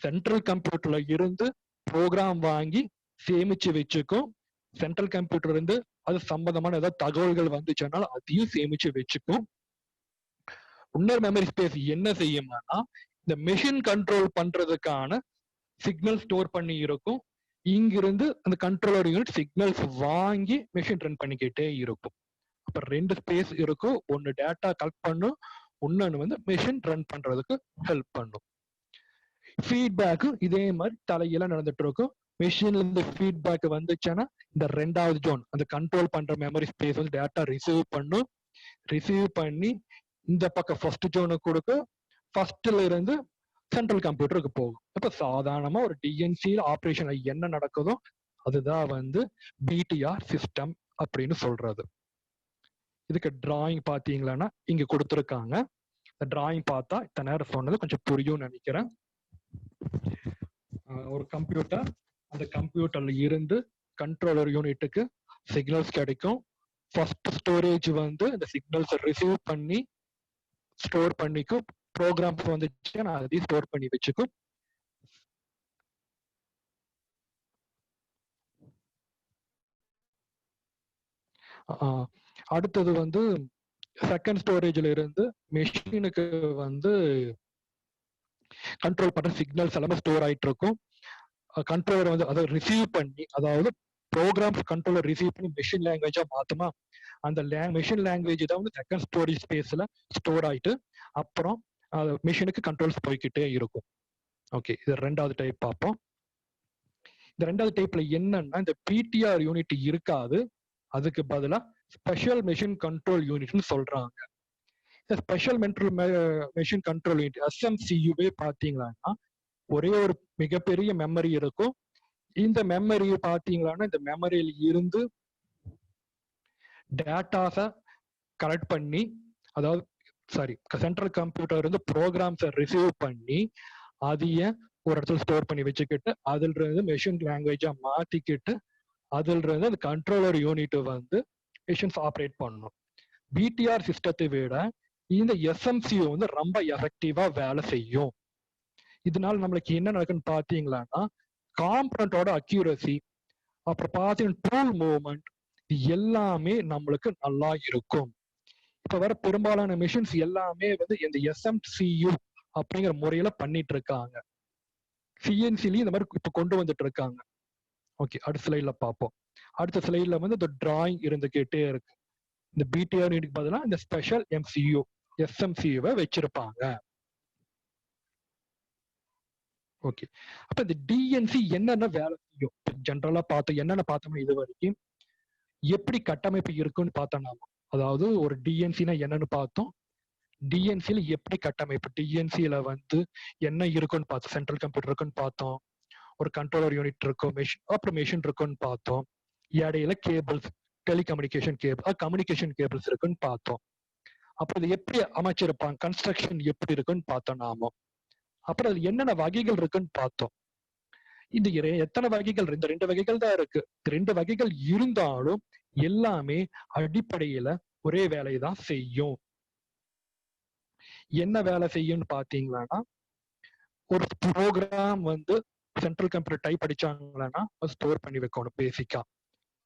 சென்ட்ரல் கம்ப்யூட்டர்ல இருந்து ப்ரோக்ராம் வாங்கி சேமிச்சு வச்சுக்கும். சென்ட்ரல் கம்ப்யூட்டர் இருந்து அது சம்பந்தமான ஏதாவது தகவல்கள் வந்துச்சுன்னா அதையும் சேமிச்சு வச்சுக்கும். இன்னொரு மெமரி ஸ்பேஸ் என்ன செய்யுமானா இந்த மெஷின் கண்ட்ரோல் பண்றதுக்கான சிக்னல் ஸ்டோர் பண்ணி இருக்கும். இங்கிருந்து அந்த கண்ட்ரோலர் யூனிட் சிக்னல்ஸ் வாங்கி மெஷின் ரன் பண்ணிக்கிட்டே இருக்கும். அப்ப 2 ஸ்பேஸ் இருக்கும். ஒன்னு டேட்டா கலெக்ட் பண்ணும், இன்னொன்னு வந்து மெஷின் ரன் பண்றதுக்கு ஹெல்ப் பண்ணும். ஃபீட்பேக்கும் இதே மாதிரி தலையில நடந்துட்டு இருக்கும். மெஷின்ல இருந்து ஃபீட்பேக் வந்துச்சுன்னா இந்த 2வது ஜோன் அந்த கண்ட்ரோல் பண்ற மெமரி ஸ்பேஸ் வந்து டேட்டா ரிசீவ் பண்ணும். ரிசீவ் பண்ணி இந்த பக்கம் ஃபர்ஸ்ட் ஜோனுக்கு கொடுக்க, ஃபர்ஸ்ட்ல இருந்து சென்ட்ரல் கம்ப்யூட்டருக்கு போகும். இப்ப சாதாரணமா ஒரு டிஎன்சி ஆப்ரேஷன் என்ன நடக்குதோ அதுதான் வந்து பிடிஆர் சிஸ்டம் அப்படின்னு சொல்றது. இதுக்கு டிராயிங் பாத்தீங்களன்னா இங்க கொடுத்துருக்காங்க. இந்த டிராயிங் பார்த்தா இத்தனை நேரம் சொன்னது கொஞ்சம் புரியும் நினைக்கிறேன். ஒரு கம்ப்யூட்டர், அந்த கம்ப்யூட்டர்ல இருந்து கண்ட்ரோலர் யூனிட்டுக்கு சிக்னல்ஸ் கிடைக்கும். ஃபர்ஸ்ட் ஸ்டோரேஜ் வந்து இந்த சிக்னல்ஸ் ரிசீவ் பண்ணி ஸ்டோர் பண்ணிக்கும். ப்ரோக்ராம்ஸ் வந்துச்சு அதையும் ஸ்டோர் பண்ணி வச்சுக்கும். அடுத்தது வந்து செகண்ட் ஸ்டோரேஜ்ல இருந்து மெஷினுக்கு வந்து கண்ட்ரோல் பண்ற சிக்னல்ஸ் எல்லாமே ஸ்டோர் ஆயிட்டு இருக்கும். கண்ட்ரோலர் வந்து அதை ரிசீவ் பண்ணி, அதாவது ப்ரோக்ராம்ஸ் கண்ட்ரோலர் ரிசீவ் பண்ணி மெஷின் லாங்குவேஜா மாத்துமா, அந்த மெஷின் லாங்குவேஜ் தான் வந்து செகண்ட் ஸ்டோரேஜ் ஸ்பேஸ்ல ஸ்டோர் ஆயிட்டு அப்புறம் மெஷினுக்கு கண்ட்ரோல்ஸ் போய்கிட்டே இருக்கும். ஓகே, இது 2வது டைப் பார்ப்போம். இந்த 2வது டைப்ல என்னன்னா இந்த பிடிஆர் யூனிட் இருக்காது, அதுக்கு பதிலா ஸ்பெஷல் மெஷின் கண்ட்ரோல் யூனிட்னு சொல்றாங்க. இந்த ஸ்பெஷல் மெஷின் கண்ட்ரோல் யூனிட் எஸ்எம்சியூவே பாத்தீங்கன்னா ஒரே ஒரு மிகப்பெரிய மெமரி இருக்கும். இந்த மெமரி பாத்தீங்கன்னா இந்த மெமரியில இருந்து டேட்டாஸை கலெக்ட் பண்ணி, அதாவது சென்ட்ரல் கம்ப்யூட்டர் இருந்து ப்ரோக்ராம்ஸை ரிசீவ் பண்ணி அதைய ஒரு இடத்துல ஸ்டோர் பண்ணி வச்சுக்கிட்டு அதுல இருந்து மெஷின் லாங்குவேஜா மாத்திக்கிட்டு அதுல இருந்து அந்த கண்ட்ரோலர் யூனிட் வந்து மிஷின்ஸ் ஆப்ரேட் பண்ணணும். பிடிஆர் சிஸ்டத்தை விட இந்த எஸ்எம்சியூ வந்து ரொம்ப எஃபெக்டிவா வேலை செய்யும். இதனால நம்மளுக்கு என்ன நடக்குன்னு பாத்தீங்கன்னா காம்பனண்டோட அக்யூரசி, அப்புறம் பாத்தீங்கன்னா டூல் மூவ்மெண்ட் எல்லாமே நம்மளுக்கு நல்லா இருக்கும். இப்ப வர பெரும்பாலான மிஷின்ஸ் எல்லாமே வந்து இந்த எஸ்எம்சியூ அப்படிங்கிற முறையில பண்ணிட்டு இருக்காங்க. சிஎன்சிலையும் இந்த மாதிரி இப்ப கொண்டு வந்துட்டு இருக்காங்க. ஓகே, அடுத்த ஸ்லைட்ல பார்ப்போம். அடுத்த ஸ்லைட்ல வந்து இந்த டிராயிங் இருந்துகிட்டே இருக்கு. இந்த பிடிஆர் யூனிட் பதிலா இந்த ஸ்பெஷல் எம்சியூ எஸ்எம்சியூவை வச்சிருப்பாங்க. ஓகே, அப்ப இந்த டிஎன்சி என்னென்ன வேலை செய்யும் ஜென்ரலா பார்த்தோம். என்னென்ன பார்த்தோம்னா இது வரைக்கும் எப்படி கட்டமைப்பு இருக்குன்னு பார்த்தோம் நாம. அதாவது ஒரு டிஎன்சினா என்னன்னு பார்த்தோம், டிஎன்சில எப்படி கட்டமைப்பு, டிஎன்சில வந்து என்ன இருக்குன்னு பார்த்தோம். சென்ட்ரல் கம்ப்யூட்டர் இருக்குன்னு பார்த்தோம், ஒரு கண்ட்ரோலர் யூனிட் இருக்கும், அப்புறம் மெஷின் இருக்குன்னு பார்த்தோம், இடையில cables, telecommunication cable, communication cables இருக்குன்னு பார்த்தோம். அப்புறம் இது எப்படி அமைச்சிருப்பாங்க, கன்ஸ்ட்ரக்ஷன் எப்படி இருக்குன்னு பார்த்தோம் நாம. அப்புறம் அதுல என்னென்ன வகைகள் இருக்குன்னு பார்த்தோம். இந்த எத்தனை வகைகள், இந்த 2 வகைகள் தான் இருக்கு. 2 வகைகள் இருந்தாலும் எல்லாமே அடிப்படையில ஒரே வேலையை தான் செய்யும். என்ன வேலை செய்யும்னு பாத்தீங்கன்னா, ஒரு ப்ரோக்ராம் வந்து சென்ட்ரல் கம்ப்யூட்டர் டைப் அடிச்சாங்கன்னா ஸ்டோர் பண்ணி வைக்கணும் பேசிக்கா.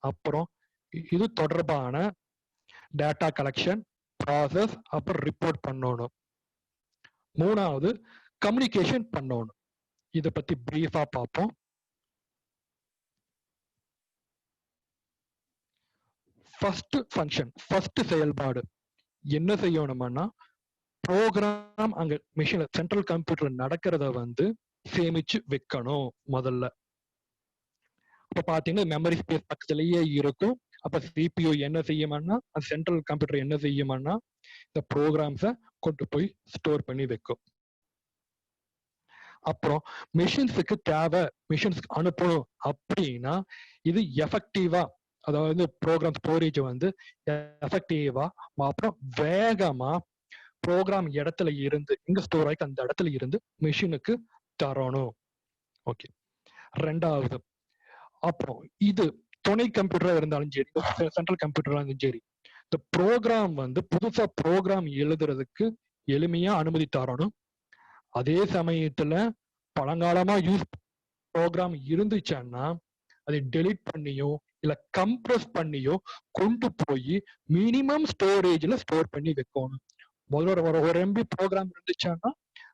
அப்புறம் இது தொடர்பான டேட்டா கலெக்ஷன், ப்ராசஸ், அப்புறம் ரிப்போர்ட் பண்ணணும். 3வது கம்யூனிகேஷன் பண்ணணும். இதை பத்தி பிரீஃபா பார்ப்போம். ஃபர்ஸ்ட் ஃபங்க்ஷன், ஃபர்ஸ்ட் செயல்பாடு என்ன செய்யணும்னா ப்ரோக்ராம் அங்க மிஷின்ல சென்ட்ரல் கம்ப்யூட்டர் நடக்கிறத வந்து சேமிச்சு வைக்கணும் முதல்ல. இப்ப பாத்தீங்கன்னா மெமரி ஸ்பேஸ் பக்கத்திலேயே இருக்கும். அப்ப சிபியூ என்ன செய்யுமானா, சென்ட்ரல் கம்ப்யூட்டர் என்ன செய்யுமானா இந்த ப்ரோக்ராம்ஸை கொண்டு போய் ஸ்டோர் பண்ணி வைக்கும். அப்புறம் மிஷின்ஸுக்கு தேவை, மிஷின்ஸ்க்கு அனுப்பணும் அப்படின்னா இது எஃபெக்டிவா, அதாவது ப்ரோக்ராம் ஸ்டோரேஜ் வந்து எஃபெக்டிவா அப்புறம் வேகமா ப்ரோக்ராம் இடத்துல இருந்து இங்க ஸ்டோர் ஆகி அந்த இடத்துல இருந்து மிஷினுக்கு தரணும். ஓகே, 2வது அப்புறம் இது துணை கம்ப்யூட்டரா இருந்தாலும் சரி, சென்ட்ரல் கம்ப்யூட்டரா இருந்தாலும் சரி, இந்த ப்ரோக்ராம் வந்து புதுசா ப்ரோக்ராம் எழுதுறதுக்கு எளிமையா அனுமதி தரணும். அதே சமயத்துல பழங்காலமா யூஸ் ப்ரோக்ராம் இருந்துச்சுன்னா அதை டெலிட் பண்ணியோ இல்ல கம்ப்ரஸ் பண்ணியோ கொண்டு போய் மினிமம் ஸ்டோரேஜ்ல ஸ்டோர் பண்ணி வைக்கணும். முதல்ல ஒரு எம்பி ப்ரோக்ராம் இருந்துச்சுன்னா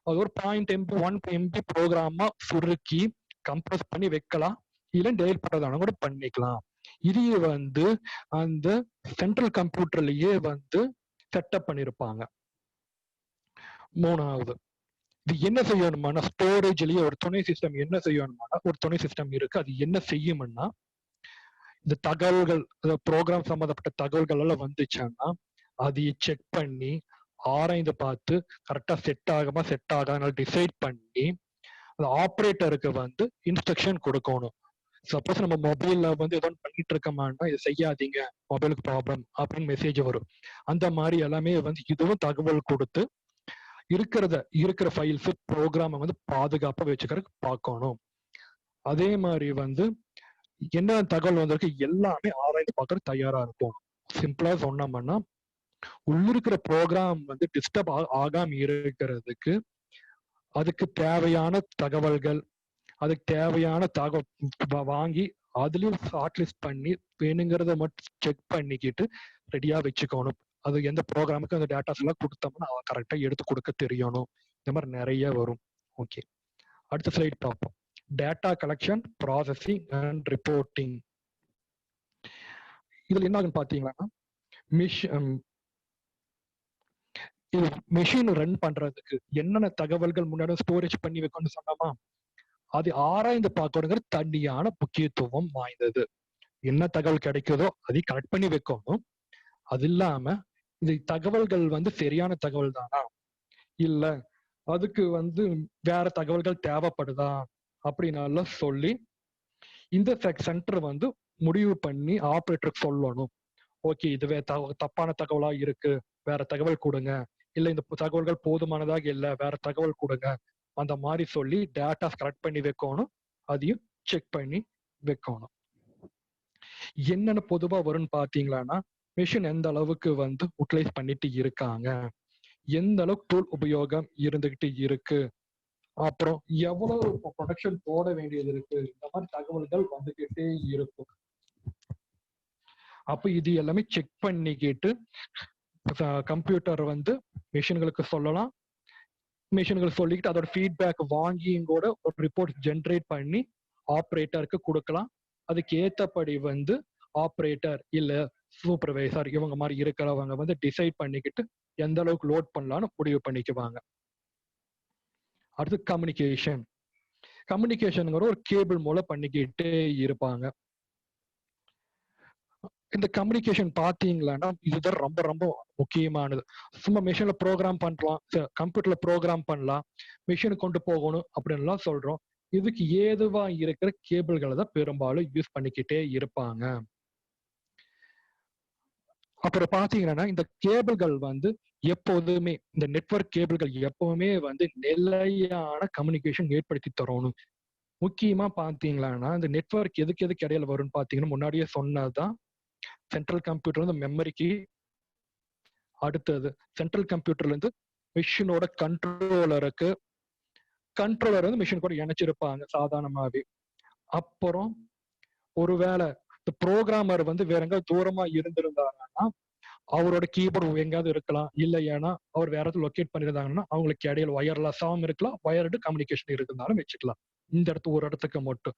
அது ஒரு 0.1 MB ப்ரோக்ராமா சுருக்கி கம்ப்ரஸ் பண்ணி வைக்கலாம், இல்ல டெலிட் பண்றதான கூட பண்ணிக்கலாம். இதையே வந்து அந்த சென்ட்ரல் கம்ப்யூட்டர்லயே வந்து செட்டப் பண்ணிருப்பாங்க. மூணாவது, இது என்ன செய்யணும்னா ஸ்டோரேஜ்லயே ஒரு துணை சிஸ்டம் என்ன செய்யணும்னா ஒரு துணை சிஸ்டம் இருக்கு. அது என்ன செய்யும்னா இந்த தகவல்கள் ப்ரோக்ராம் சம்பந்தப்பட்ட தகவல்கள் எல்லாம் வந்துச்சுன்னா அதையே செக் பண்ணி ஆராய்ந்து பார்த்து கரெக்டா செட் ஆகுமா செட் ஆகாத டிசைட் பண்ணி அந்த ஆப்ரேட்டருக்கு வந்து இன்ஸ்ட்ரக்ஷன் கொடுக்கணும். சப்போஸ் நம்ம மொபைல்ல வந்து ஏதோ பண்ணிட்டு இருக்கோம்னா இதை செய்யாதீங்க, மொபைலுக்கு ப்ராப்ளம் அப்படின்னு மெசேஜ் வரும். அந்த மாதிரி எல்லாமே வந்து இதுவும் தகவல் கொடுத்து இருக்கிற ஃபைல்ஸ் ப்ரோக்ராமை வந்து பாதுகாப்பா வச்சுக்கிறதுக்கு பார்க்கணும். அதே மாதிரி வந்து என்ன தகவல் வந்திருக்கு எல்லாமே ஆராய்ந்து பார்க்கறது தயாரா இருக்கும். சிம்பிளா சொன்னோம்னா உள்ளிருக்கிற ப்ரோக்ராம் வந்து டிஸ்டர்ப் ஆகாம இருக்கிறதுக்கு அதுக்கு தேவையான தகவல்கள், அதுக்கு தேவையான தகவல் வாங்கி அதுலயும் ஷார்ட் லிஸ்ட் பண்ணி வேணுங்கிறத மட்டும் செக் பண்ணிக்கிட்டு ரெடியா வச்சுக்கணும். அது எந்த ப்ரோக்ராமுக்கு அந்த டேட்டாஸ் எல்லாம் கொடுத்தோம்னா கரெக்டா எடுத்து கொடுக்க தெரியணும். இந்த மாதிரி நிறைய வரும். ஓகே, அடுத்த ஸ்லைட் பார்ப்போம். Data collection, processing and reporting. இதுல என்ன ஆகுன்னு பாத்தீங்கன்னா இது மெஷின் ரன் பண்றதுக்கு என்னென்ன தகவல்கள் முன்னாடி ஸ்டோரேஜ் பண்ணி வைக்கணும்னு சொன்னோமா, அது ஆராய்ந்து பார்க்கணுங்கிற தனியான முக்கியத்துவம் வாய்ந்தது. என்ன தகவல் கிடைக்குதோ அதை கலெக்ட் பண்ணி வைக்கணும். அது இல்லாம இது தகவல்கள் வந்து சரியான தகவல் தானா, இல்ல அதுக்கு வந்து வேற தகவல்கள் தேவைப்படுதா அப்படின்னு சொல்லி இந்த சென்டர் வந்து முடிவு பண்ணி ஆப்ரேட்டருக்கு சொல்லணும். ஓகே, இதுவே தப்பான தகவலா இருக்கு, வேற தகவல் கொடுங்க, இல்ல இந்த தகவல்கள் போதுமானதாக இல்ல வேற தகவல் கொடுங்க, அந்த மாதிரி சொல்லி டேட்டா கலெக்ட் பண்ணி வைக்கணும், அதையும் செக் பண்ணி வைக்கணும். என்னென்ன பொதுவா வரும்னு பாத்தீங்களான்னா மிஷின் எந்த அளவுக்கு வந்து யூட்டிலைஸ் பண்ணிட்டு இருக்காங்க, எந்த அளவுக்கு டூல் உபயோகம் இருந்துகிட்டு இருக்கு, அப்புறம் எவ்வளவு ப்ரொடக்ஷன் போட வேண்டியது இருக்கு, இந்த மாதிரி தகவல்கள் வந்துகிட்டே இருக்கும். அப்ப இது எல்லாமே செக் பண்ணிக்கிட்டு கம்ப்யூட்டர் வந்து மிஷின்களுக்கு சொல்லலாம். மிஷின்கள் சொல்லிக்கிட்டு அதோட ஃபீட்பேக் வாங்கியும் கூட ஒரு ரிப்போர்ட் ஜென்ரேட் பண்ணி ஆப்ரேட்டருக்கு கொடுக்கலாம். அதுக்கு ஏத்தபடி வந்து ஆப்ரேட்டர் இல்ல சூப்பர்வைசர் இவங்க மாதிரி இருக்கிறவங்க வந்து டிசைட் பண்ணிக்கிட்டு எந்த அளவுக்கு லோட் பண்ணலாம்னு முடிவு பண்ணிக்குவாங்க. அடுத்து கம்யூனிகேஷன். கம்யூனிகேஷனுங்கிற ஒரு கேபிள் மூலம் பண்ணிக்கிட்டே இருப்பாங்க. இந்த கம்யூனிகேஷன் பாத்தீங்களான்னா இதுதான் ரொம்ப ரொம்ப முக்கியமானது. சும்மா மிஷின்ல ப்ரோக்ராம் பண்ணலாம், கம்ப்யூட்டர்ல ப்ரோக்ராம் பண்ணலாம், மிஷினுக்கு கொண்டு போகணும் அப்படின்லாம் சொல்றோம். இதுக்கு ஏதுவா இருக்கிற கேபிள்களை தான் பெரும்பாலும் யூஸ் பண்ணிக்கிட்டே இருப்பாங்க. அப்புறம் பாத்தீங்கன்னா இந்த கேபிள்கள் வந்து எப்போதுமே இந்த நெட்வொர்க் கேபிள்கள் எப்பவுமே வந்து நிலையான கம்யூனிகேஷன் ஏற்படுத்தி தரணும். முக்கியமா பாத்தீங்களான்னா இந்த நெட்வொர்க் எதுக்கு இடையில வரும்னு பாத்தீங்கன்னா முன்னாடியே சொன்னதுதான் சென்ட்ரல் கம்ப்யூட்டர் வந்து மெமரிக்கு, அடுத்தது சென்ட்ரல் கம்ப்யூட்டர்ல இருந்து மிஷினோட கண்ட்ரோலருக்கு, கண்ட்ரோலர் வந்து மிஷின் கூட இணைச்சிருப்பாங்க சாதாரணமாவே. அப்புறம் ஒருவேளை இந்த ப்ரோக்ராமர் வந்து வேற எங்காவது தூரமா இருந்திருந்தாங்கன்னா அவரோட கீபோர்டு எங்கேயாவது இருக்கலாம், இல்ல ஏன்னா அவர் வேற இடத்துல லொக்கேட் பண்ணியிருந்தாங்கன்னா அவங்களுக்கு இடையில ஒயர்லெஸ்ஸாவும் இருக்கலாம், ஒயர்டு கம்யூனிகேஷன் இருந்தாலும் வச்சுக்கலாம். இந்த இடத்து ஒரு இடத்துக்கு மட்டும்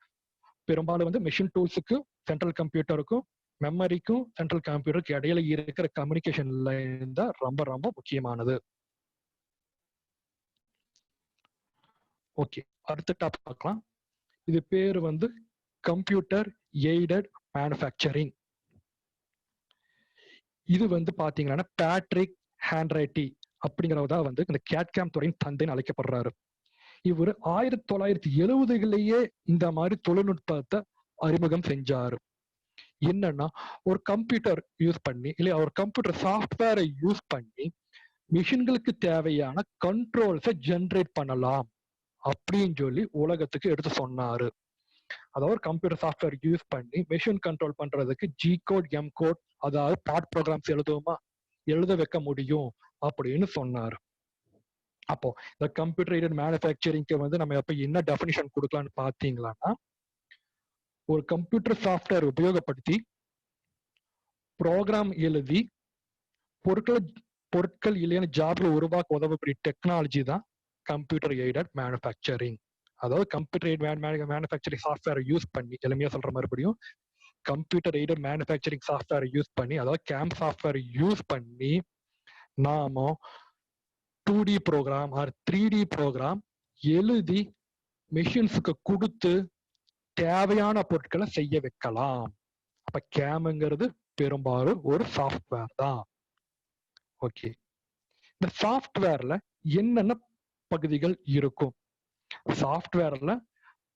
பெரும்பாலும் வந்து மிஷின் டூல்ஸுக்கு சென்ட்ரல் கம்ப்யூட்டருக்கும் மெமரிக்கும் சென்ட்ரல் கம்ப்யூட்டருக்கு இடையில இருக்கிற கம்யூனிகேஷன் லைன் தான் ரொம்ப ரொம்ப முக்கியமானது. ஓகே, அடுத்த டாபிக் பார்க்கலாம். இது பேர் வந்து கம்ப்யூட்டர் எய்டட் மேனுஃபேக்சரிங். இது வந்து பாத்தீங்கன்னா பேட்ரிக் ஹேண்ட்ரைட்டி அப்படிங்கிறதா வந்து இந்த கேட்கேம் துறையின் தந்தைன்னு அழைக்கப்படுறாரு. இவர் 1970களிலேயே இந்த மாதிரி தொழில்நுட்பத்தை அறிமுகம் செஞ்சாரு. என்னன்னா ஒரு கம்ப்யூட்டர் யூஸ் பண்ணி இல்ல ஒரு கம்ப்யூட்டர் சாஃப்ட்வேரை யூஸ் பண்ணி மிஷின்களுக்கு தேவையான கண்ட்ரோல்ஸை ஜென்ரேட் பண்ணலாம் அப்படின்னு சொல்லி உலகத்துக்கு எடுத்து சொன்னாரு. அதாவது கம்ப்யூட்டர் சாஃப்ட்வேர் யூஸ் பண்ணி மிஷின் கண்ட்ரோல் பண்றதுக்கு ஜி கோட், எம் கோட், அதாவது பார்ட் ப்ரோக்ராம்ஸ் எழுத வைக்க முடியும் அப்படின்னு சொன்னாரு. அப்போ இந்த கம்ப்யூட்டர் எய்டட் மேனுஃபேக்சரிங்க்கு வந்து நம்ம எப்ப என்ன டெஃபினிஷன் கொடுக்கலாம்னு பாத்தீங்களான்னா, ஒரு கம்ப்யூட்டர் சாஃப்ட்வேர் உபயோகப்படுத்தி ப்ரோக்ராம் எழுதி பொருட்கள் இல்லையான ஜாப்ல உருவாக்க உதவக்கூடிய டெக்னாலஜி தான் கம்ப்யூட்டர் எய்டட் மேனுஃபேக்சரிங். அதாவது கம்ப்யூட்டர் எய்டட் மேனுஃபேக்சரிங் சாஃப்ட்வேரை யூஸ் பண்ணி, எளிமையா சொல்ற மறுபடியும் கம்ப்யூட்டர் எய்டட் மேனுஃபேக்சரிங் சாஃப்ட்வேரை யூஸ் பண்ணி, அதாவது கேம் சாஃப்ட்வேரை யூஸ் பண்ணி நாம 2D program R 3D program எழுதி மெஷின்ஸுக்கு கொடுத்து தேவையான பொருட்களை செய்ய வைக்கலாம். அப்ப கேம்ங்கிறது பெரும்பாலும் ஒரு சாஃப்ட்வேர் தான். ஓகே, இந்த சாஃப்ட்வேர்ல என்னென்ன பகுதிகள் இருக்கும்? சாஃப்ட்வேர்ல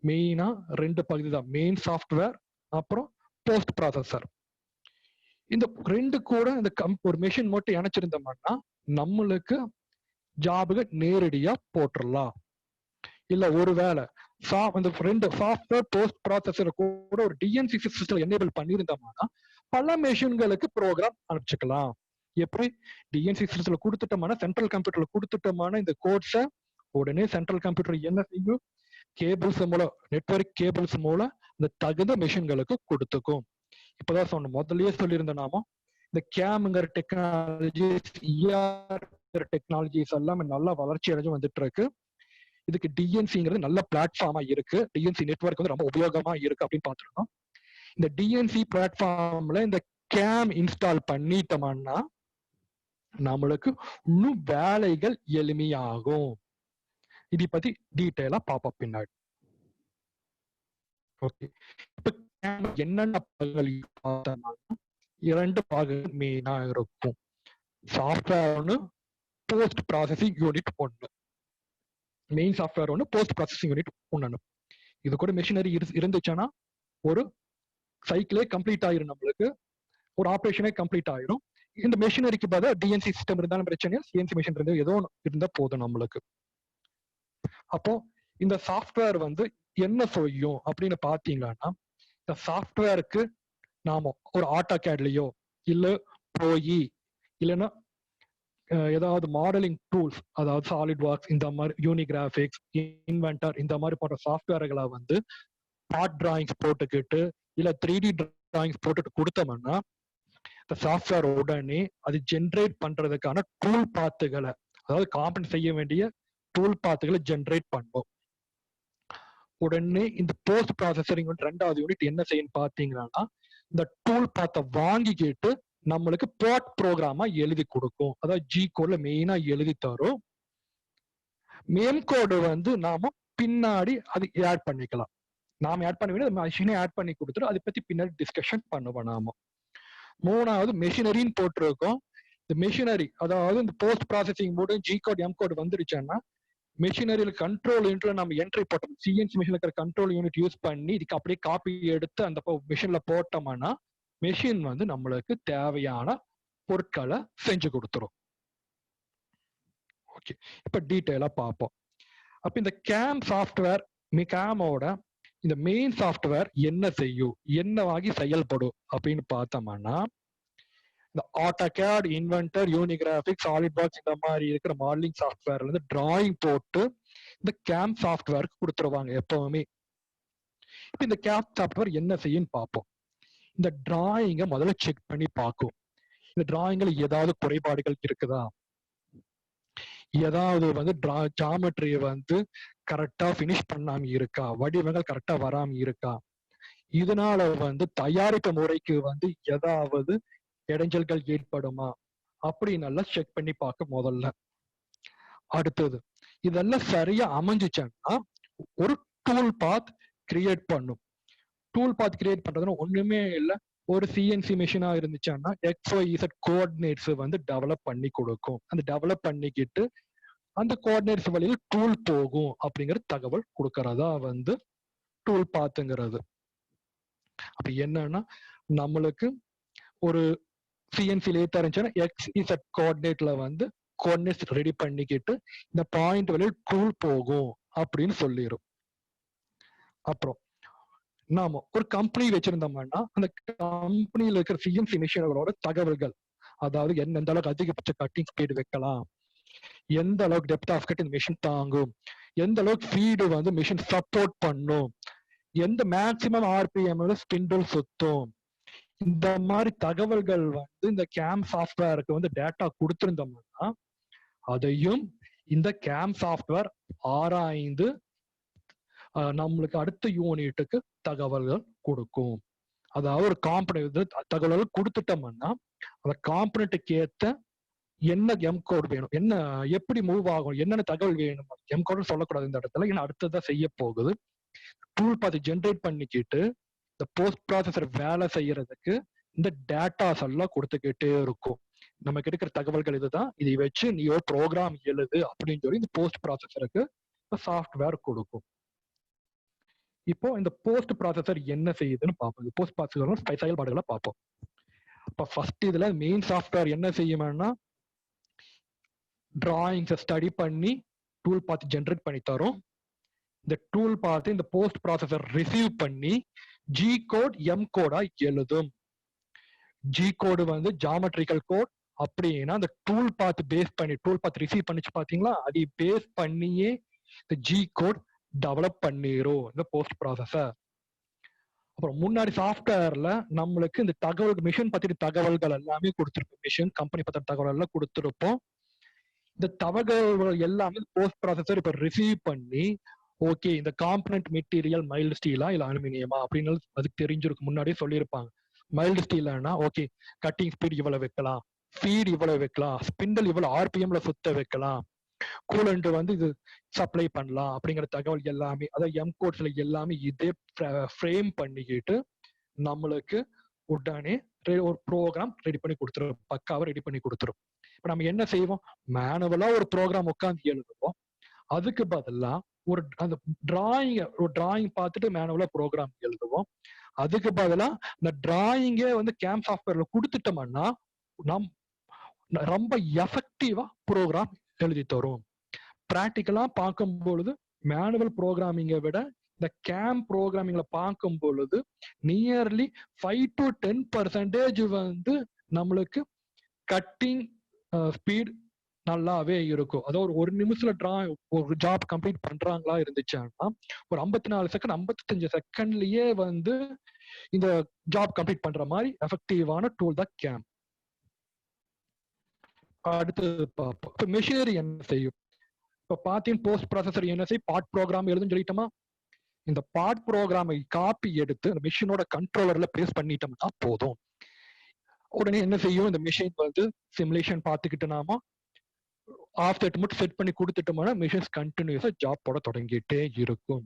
மெயினா 2 பகுதி தான், மெயின் சாஃப்ட்வேர் அப்புறம் போஸ்ட் ப்ராசஸர். இந்த 2 கூட இந்த ஒரு மெஷின் மட்டும் இணைச்சிருந்தோம்னா நம்மளுக்கு ஜாபுக்கு நேரடியா போட்டுடலாம். இல்ல ஒருவேளை இந்த 2 சாஃப்ட்வேர் போஸ்ட் ப்ராசஸர் கூட ஒரு டிஎன்சி சிஸ்டத்துல எனேபிள் பண்ணியிருந்தோம்னா பல மெஷின்களுக்கு ப்ரோக்ராம் அனுப்பிச்சுக்கலாம். எப்படி? டிஎன்சி சிஸ்டத்துல கொடுத்துட்டோம்னா, சென்ட்ரல் கம்ப்யூட்டர்ல கொடுத்துட்டோம்னா இந்த கோட்ஸை உடனே சென்ட்ரல் கம்ப்யூட்டர் என்ன செய்யும்? கேபிள்ஸ் மூலம், நெட்வொர்க் கேபிள்ஸ் மூலம் இந்த தகுந்த மெஷின்களுக்கு கொடுத்துக்கும். இப்பதான் சொன்ன முதல்லயே சொல்லியிருந்த நாம இந்த கேம்ங்கிற டெக்னாலஜிஸ், டெக்னாலஜிஸ் எல்லாமே நல்லா வளர்ச்சி அடைஞ்சு வந்துட்டு இருக்கு. இதுக்கு டிஎன்சிங்கிறது நல்ல பிளாட்ஃபார்மா இருக்கு. டிஎன்சி நெட்வொர்க் வந்து ரொம்ப உபயோகமா இருக்கு அப்படின்னு பார்த்துருக்கோம். இந்த டிஎன்சி பிளாட்ஃபார்ம்ல இந்த கேம் இன்ஸ்டால் பண்ணிட்டோம்னா நம்மளுக்கு இன்னும் வேலைகள் எளிமையாகும். இதை பத்தி டீட்டெயிலா பார்ப்போம் பின்னாடி. ஓகே, இப்ப கேம் என்னென்ன பாகங்கள் பார்த்தோம்னா 2 பாகங்கள் மெயினா இருக்கும். சாஃப்ட்வேர் ஒன்று, போஸ்ட் ப்ராசஸிங் யூனிட் ஒன்று. மெயின் சாஃப்ட்வேர் ஒன்று, போஸ்ட் ப்ராசஸிங் யூனிட் ஒன்று. இது கூட மெஷினரி இருந்துச்சுன்னா ஒரு சைக்கிளே கம்ப்ளீட் ஆயிரும், நம்மளுக்கு ஒரு ஆப்ரேஷனே கம்ப்ளீட் ஆயிரும். இந்த மெஷினரிக்கு பதிலாக டிஎன்சி சிஸ்டம் இருந்தாலும் பிரச்சனை, சிஎன்சி மெஷின் இருந்தால் ஏதோ இருந்தா போதும் நம்மளுக்கு. அப்போ இந்த சாஃப்ட்வேர் வந்து என்ன செய்யும் அப்படின்னு பாத்தீங்கன்னா, இந்த சாஃப்ட்வேருக்கு நாம ஒரு ஆட்டோகேட்லயோ இல்ல போய் இல்லைன்னா ஏதாவது மாடலிங் டூல்ஸ், அதாவது சாலிட் ஒர்க்ஸ், இந்த மாதிரி யூனிகிராபிக்ஸ், இன்வென்டர், இந்த மாதிரி போன்ற சாஃப்ட்வேர்களை வந்து பார்ட் டிராயிங்ஸ் போட்டுக்கிட்டு இல்ல 3D டிராயிங்ஸ் போட்டுட்டு கொடுத்தோம்னா இந்த சாஃப்ட்வேர் உடனே அது ஜென்ரேட் பண்றதுக்கான டூல் பாத்துகளை, அதாவது காம்பனன்ட் செய்ய வேண்டிய டூல் பாத்துகளை ஜென்ரேட் பண்ணும். உடனே இந்த போஸ்ட் ப்ராசஸரிங் 2வது யூனிட் என்ன செய்யும் பாத்தீங்கன்னா, இந்த டூல் பாத்தை வாங்கிக்கிட்டு நம்மளுக்கு போர்ட் ப்ரோக்ராமா எழுதி கொடுக்கும். அதாவது ஜி கோட்ல மெயினா எழுதி தரும். மெயின் கோடு வந்து நாம பின்னாடி அது ஆட் பண்ணிக்கலாம். நாம ஆட் பண்ண வேண்டிய மெஷினே ஆட் பண்ணி கொடுத்துரும். அதை பத்தி பின்னாடி டிஸ்கஷன் பண்ணுவோம் நாம. 3வது மெஷினரின்னு போட்டிருக்கோம். இந்த மெஷினரி, அதாவது இந்த post processing board G code M code வந்துருச்சுன்னா மெஷினரியில கண்ட்ரோல் யூனிட்ல நம்ம என்ட்ரி போட்டோம். சிஎன்சி மெஷின்ல இருக்கிற கண்ட்ரோல் யூனிட் யூஸ் பண்ணி இதுக்கு அப்படியே காப்பி எடுத்து அந்த மெஷின்ல போட்டோம்னா மெஷின் வந்து நம்மளுக்கு தேவையான பொருட்களை செஞ்சு கொடுத்துரும். ஓகே, இப்ப டீட்டெயிலா பார்ப்போம். அப்ப இந்த கேம் சாஃப்ட்வேர், கேமோட இந்த மெயின் சாஃப்ட்வேர் என்ன செய்யும், என்னவாகி செயல்படும் அப்படின்னு பார்த்தோம்னா, இந்த ஆட்டோகேட், இன்வென்டர், யூனிகிராபிக்ஸ், சாலிட் ஒர்க்ஸ் இந்த மாதிரி இருக்கிற மாடலிங் சாஃப்ட்வேர்ல இருந்து டிராயிங் போட்டு இந்த கேம் சாஃப்ட்வேருக்கு கொடுத்துருவாங்க எப்பவுமே. இப்ப இந்த கேம் சாஃப்ட்வேர் என்ன செய்யும் பார்ப்போம். இந்த டிராயிங்கை முதல்ல செக் பண்ணி பார்க்கும். இந்த டிராயிங்ல ஏதாவது குறைபாடுகள் இருக்குதா, ஏதாவது வந்து ஜாமெட்ரியை வந்து கரெக்டா பினிஷ் பண்ணாம இருக்கா, வடிவங்கள் கரெக்டா வராம இருக்கா, இதனால வந்து தயாரிப்பு முறைக்கு வந்து ஏதாவது இடைஞ்சல்கள் ஏற்படுமா அப்படின்னு எல்லாம் செக் பண்ணி பார்க்க முதல்ல. அடுத்தது இதெல்லாம் சரியா அமைஞ்சிச்சா ஒரு டூல் பாத் கிரியேட் பண்ணும். டூல் பாத் கிரியேட் பண்றதுன்னா ஒண்ணுமே இல்லை, ஒரு சிஎன்சி மிஷினா இருந்துச்சுன்னா XYZ கோஆர்டினேட்ஸ் வந்து டெவலப் பண்ணி கொடுக்கும். அந்த டெவலப் பண்ணிக்கிட்டு அந்த கோஆர்டினேட்ஸ் வழியில் டூல் போகும் அப்படிங்கிற தகவல் கொடுக்கறதா வந்து டூல் பாத்துங்கிறது. அப்ப என்னன்னா நம்மளுக்கு ஒரு சிஎன்சிலே தெரிஞ்சுன்னா XYZ கோஆர்டினேட்ல வந்து கோஆர்டினேட்ஸ் ரெடி பண்ணிக்கிட்டு இந்த பாயிண்ட் வழியில் டூல் போகும் அப்படின்னு சொல்லிடும். அப்புறம் நாம ஒரு கம்பெனி வச்சிருந்தோம்னா அந்த கம்பெனியில இருக்கிற சிஎன்சி மிஷின்களோட தகவல்கள், அதாவது எந்த அளவுக்கு அதிகபட்ச கட்டிங் ஸ்பீடு வைக்கலாம், எந்த அளவுக்கு டெப்த் ஆஃப் கட் இந்த மிஷின் தாங்கும், எந்த அளவுக்கு ஃபீடு வந்து மிஷின் சப்போர்ட் பண்ணும், எந்த மேக்சிமம் ஆர்பிஎம்ல ஸ்பிண்டில் சுத்தும், இந்த மாதிரி தகவல்கள் வந்து இந்த கேம் சாஃப்ட்வேருக்கு வந்து டேட்டா கொடுத்திருந்தோம்னா அதையும் இந்த கேம் சாஃப்ட்வேர் ஆராய்ந்து நம்மளுக்கு அடுத்த யூனிட்டுக்கு தகவல்கள் கொடுக்கும். அதாவது ஒரு காம்பனண்ட் தகவல்கள் கொடுத்துட்டோம்னா அந்த காம்பனண்ட்டுக்கு ஏத்த என்ன எம் கோட் வேணும், என்ன எப்படி மூவ் ஆகும், என்னென்ன தகவல் வேணும், எம் கோட் சொல்லக்கூடாது இந்த இடத்துல, ஏன்னா அடுத்ததான் செய்ய போகுது. டூல் பார்த்து ஜென்ரேட் பண்ணிக்கிட்டு இந்த போஸ்ட் ப்ராசஸர் வேலை செய்யறதுக்கு இந்த டேட்டாஸ் எல்லாம் கொடுத்துக்கிட்டே இருக்கும். நமக்கு இருக்கிற தகவல்கள் இதுதான், இதை வச்சு நீ ஒரு ப்ரோக்ராம் எழுது அப்படின்னு சொல்லி இந்த போஸ்ட் ப்ராசஸருக்கு சாஃப்ட்வேர் கொடுக்கும். இப்போ இந்த போஸ்ட் ப்ராசஸர் என்ன செய்யுதுன்னு பார்ப்போம். போஸ்ட் ப்ராசஸர் செயல்பாடுகளை பார்ப்போம். இப்போ ஃபர்ஸ்ட் இதுல மெயின் சாஃப்ட்வேர் என்ன செய்யும்னா டிராயிங்ஸை ஸ்டடி பண்ணி டூல் பார்த்து ஜென்ரேட் பண்ணி தரும். இந்த டூல் பார்த்து இந்த போஸ்ட் ப்ராசஸர் ரிசீவ் பண்ணி ஜி கோட் எம் கோடா எழுதும். ஜி கோடு வந்து ஜாமெட்ரிக்கல் கோட், அப்படின்னா அந்த டூல் பார்த்து பேஸ் பண்ணி டூல் பார்த்து ரிசீவ் பண்ணிச்சு பாத்தீங்களா, அதை பேஸ் பண்ணியே இந்த ஜி கோட் டெவலப் பண்ணிரும் இந்த போஸ்ட் ப்ராசஸர். அப்புறம் முன்னாடி சாஃப்ட்வேர்ல நம்மளுக்கு இந்த தகவல் மிஷின் பத்தின தகவல்கள் எல்லாமே கொடுத்துருப்போம், மிஷின் கம்பெனி பத்தின தகவல் எல்லாம் கொடுத்துருப்போம். இந்த தகவல்கள் எல்லாமே போஸ்ட் ப்ராசஸர் இப்ப ரிசீவ் பண்ணி ஓகே இந்த காம்பனன்ட் மெட்டீரியல் மைல்டு ஸ்டீலா இல்ல அலுமினியமா அப்படின்னு அதுக்கு தெரிஞ்சிருக்கும், முன்னாடியே சொல்லியிருப்பாங்க. மைல்டு ஸ்டீல்னா ஓகே கட்டிங் ஸ்பீட் இவ்வளவு வைக்கலாம், ஃபீட் இவ்வளவு வைக்கலாம், ஸ்பிண்டல் இவ்வளவு ஆர்பிஎம்ல சுத்த வைக்கலாம், கூலண்ட் வந்து இது சப்ளை பண்ணலாம் அப்படிங்கிற தகவல் எல்லாமே, அதாவது எம் கோட்ஸ்ல எல்லாமே இதே ஃப்ரேம் பண்ணிக்கிட்டு நம்மளுக்கு உடனே ஒரு ப்ரோக்ராம் ரெடி பண்ணி கொடுத்துரும், பக்காவை ரெடி பண்ணி கொடுத்துரும். இப்ப நம்ம என்ன செய்வோம், மேனுவலா ஒரு ப்ரோக்ராம் உட்காந்து எழுதுவோம், அதுக்கு பதிலா ஒரு அந்த டிராயிங் பார்த்துட்டு மேனுவலா ப்ரோக்ராம் எழுதுவோம். அதுக்கு பதிலா இந்த டிராயிங்கே வந்து கேம் சாஃப்ட்வேர்ல கொடுத்துட்டோம்னா நம் ரொம்ப எஃபெக்டிவா ப்ரோக்ராம் எழுதி தரும். பிராக்டிக்கலா பார்க்கும் பொழுது மேனுவல் ப்ரோக்ராமிங்கை விட இந்த கேம் ப்ரோக்ராமிங்ல பார்க்கும் பொழுது நியர்லி 5 to 10% வந்து நம்மளுக்கு கட்டிங் ஸ்பீட் நல்லாவே இருக்கும். அதாவது ஒரு நிமிஷத்துல ஒரு ஜாப் கம்ப்ளீட் பண்றாங்களா இருந்துச்சுன்னா ஒரு 54 செகண்ட் 55 செகண்ட்லயே வந்து இந்த ஜாப் கம்ப்ளீட் பண்ற மாதிரி எஃபெக்டிவான டூல் தான் கேம். அடுத்தது பார்ப்போம். இப்ப மெஷினரி என்ன செய்யும், இப்ப பாத்தீங்கன்னா போஸ்ட் ப்ராசஸர் என்ன செய்யும், பார்ட் ப்ரோக்ராம் எழுதுன்னு சொல்லிட்டோமா, இந்த பார்ட் ப்ரோக்ராமை காப்பி எடுத்து அந்த மிஷினோட கண்ட்ரோலர்ல பிளேஸ் பண்ணிட்டோம்னா போதும். உடனே என்ன செய்யும், இந்த மிஷின் வந்து சிமுலேஷன் பார்த்துக்கிட்டு நாம ஆஃப்செட் மட்டும் செட் பண்ணி கொடுத்துட்டோம்னா மிஷின்ஸ் கண்டினியூஸா ஜாப் போட தொடங்கிட்டே இருக்கும்.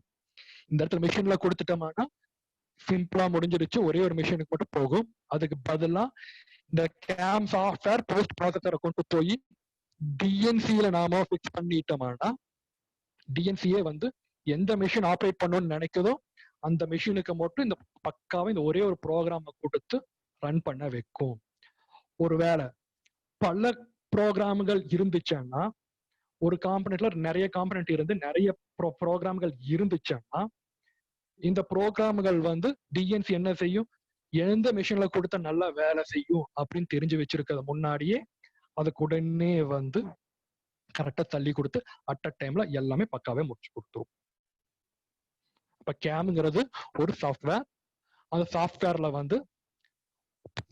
இந்த இடத்துல மிஷின்ல கொடுத்துட்டோம்னா சிம்பிளா முடிஞ்சிருச்சு, ஒரே ஒரு மிஷினுக்கு மட்டும் போகும். அதுக்கு பதிலா இந்த கேம் சாஃப்ட்வேர் போஸ்ட் ப்ராசஸரை கொண்டு போய் டிஎன்சியில நாம பிக்ஸ் பண்ணிட்டோம்னா டிஎன்சியே வந்து எந்த மிஷின் ஆப்ரேட் பண்ணணும்னு நினைக்குதோ அந்த மிஷினுக்கு மட்டும் இந்த பக்காவை இந்த ஒரே ஒரு ப்ரோக்ராமை கொடுத்து ரன் பண்ண வைக்கும். ஒருவேளை பல ப்ரோக்ராம்கள் இருந்துச்சுன்னா, ஒரு காம்பனெண்ட்ல நிறைய காம்பனெண்ட் இருந்து நிறைய ப்ரோக்ராம்கள் இருந்துச்சுன்னா இந்த ப்ரோக்ராம்கள் வந்து டிஎன்சி என்ன செய்யும், எந்த மிஷின்ல கொடுத்தா நல்லா வேலை செய்யும் அப்படின்னு தெரிஞ்சு வச்சிருக்கிறது முன்னாடியே அதுக்கு உடனே வந்து கரெக்டா தள்ளி கொடுத்து அட் அ டைம்ல எல்லாமே பக்காவே முடிச்சு கொடுத்துரும். இப்ப கேம்ங்கிறது ஒரு சாஃப்ட்வேர், அந்த சாஃப்ட்வேர்ல வந்து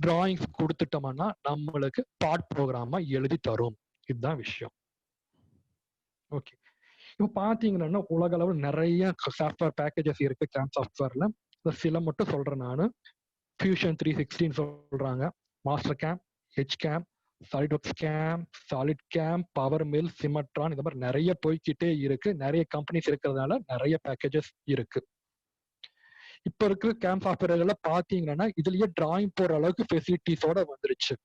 டிராயிங்ஸ் கொடுத்துட்டோம்னா நம்மளுக்கு பார்ட் ப்ரோக்ராமா எழுதி தரும். இதுதான் விஷயம். ஓகே, இப்போ பாத்தீங்கன்னா உலக அளவில் நிறைய சாஃப்ட்வேர் பேக்கேஜஸ் இருக்கு கேம் சாஃப்ட்வேர்ல. சில மட்டும் சொல்றேன் நானு. ஃபியூஷன் 360 சொல்றாங்க, master CAM, H CAM, SolidWorks CAM, solid CAM, power mill, Cimatron, இந்த மாதிரி நிறைய போய்கிட்டே இருக்கு. நிறைய கம்பெனிஸ் இருக்கிறதுனால நிறைய பேக்கேஜஸ் இருக்கு. இப்ப இருக்கிற கேம் சாஃப்ட்வேர்ல பாத்தீங்கன்னா இதுலயே டிராயிங் போற அளவுக்கு ஃபெசிலிட்டிஸோட வந்துருச்சு.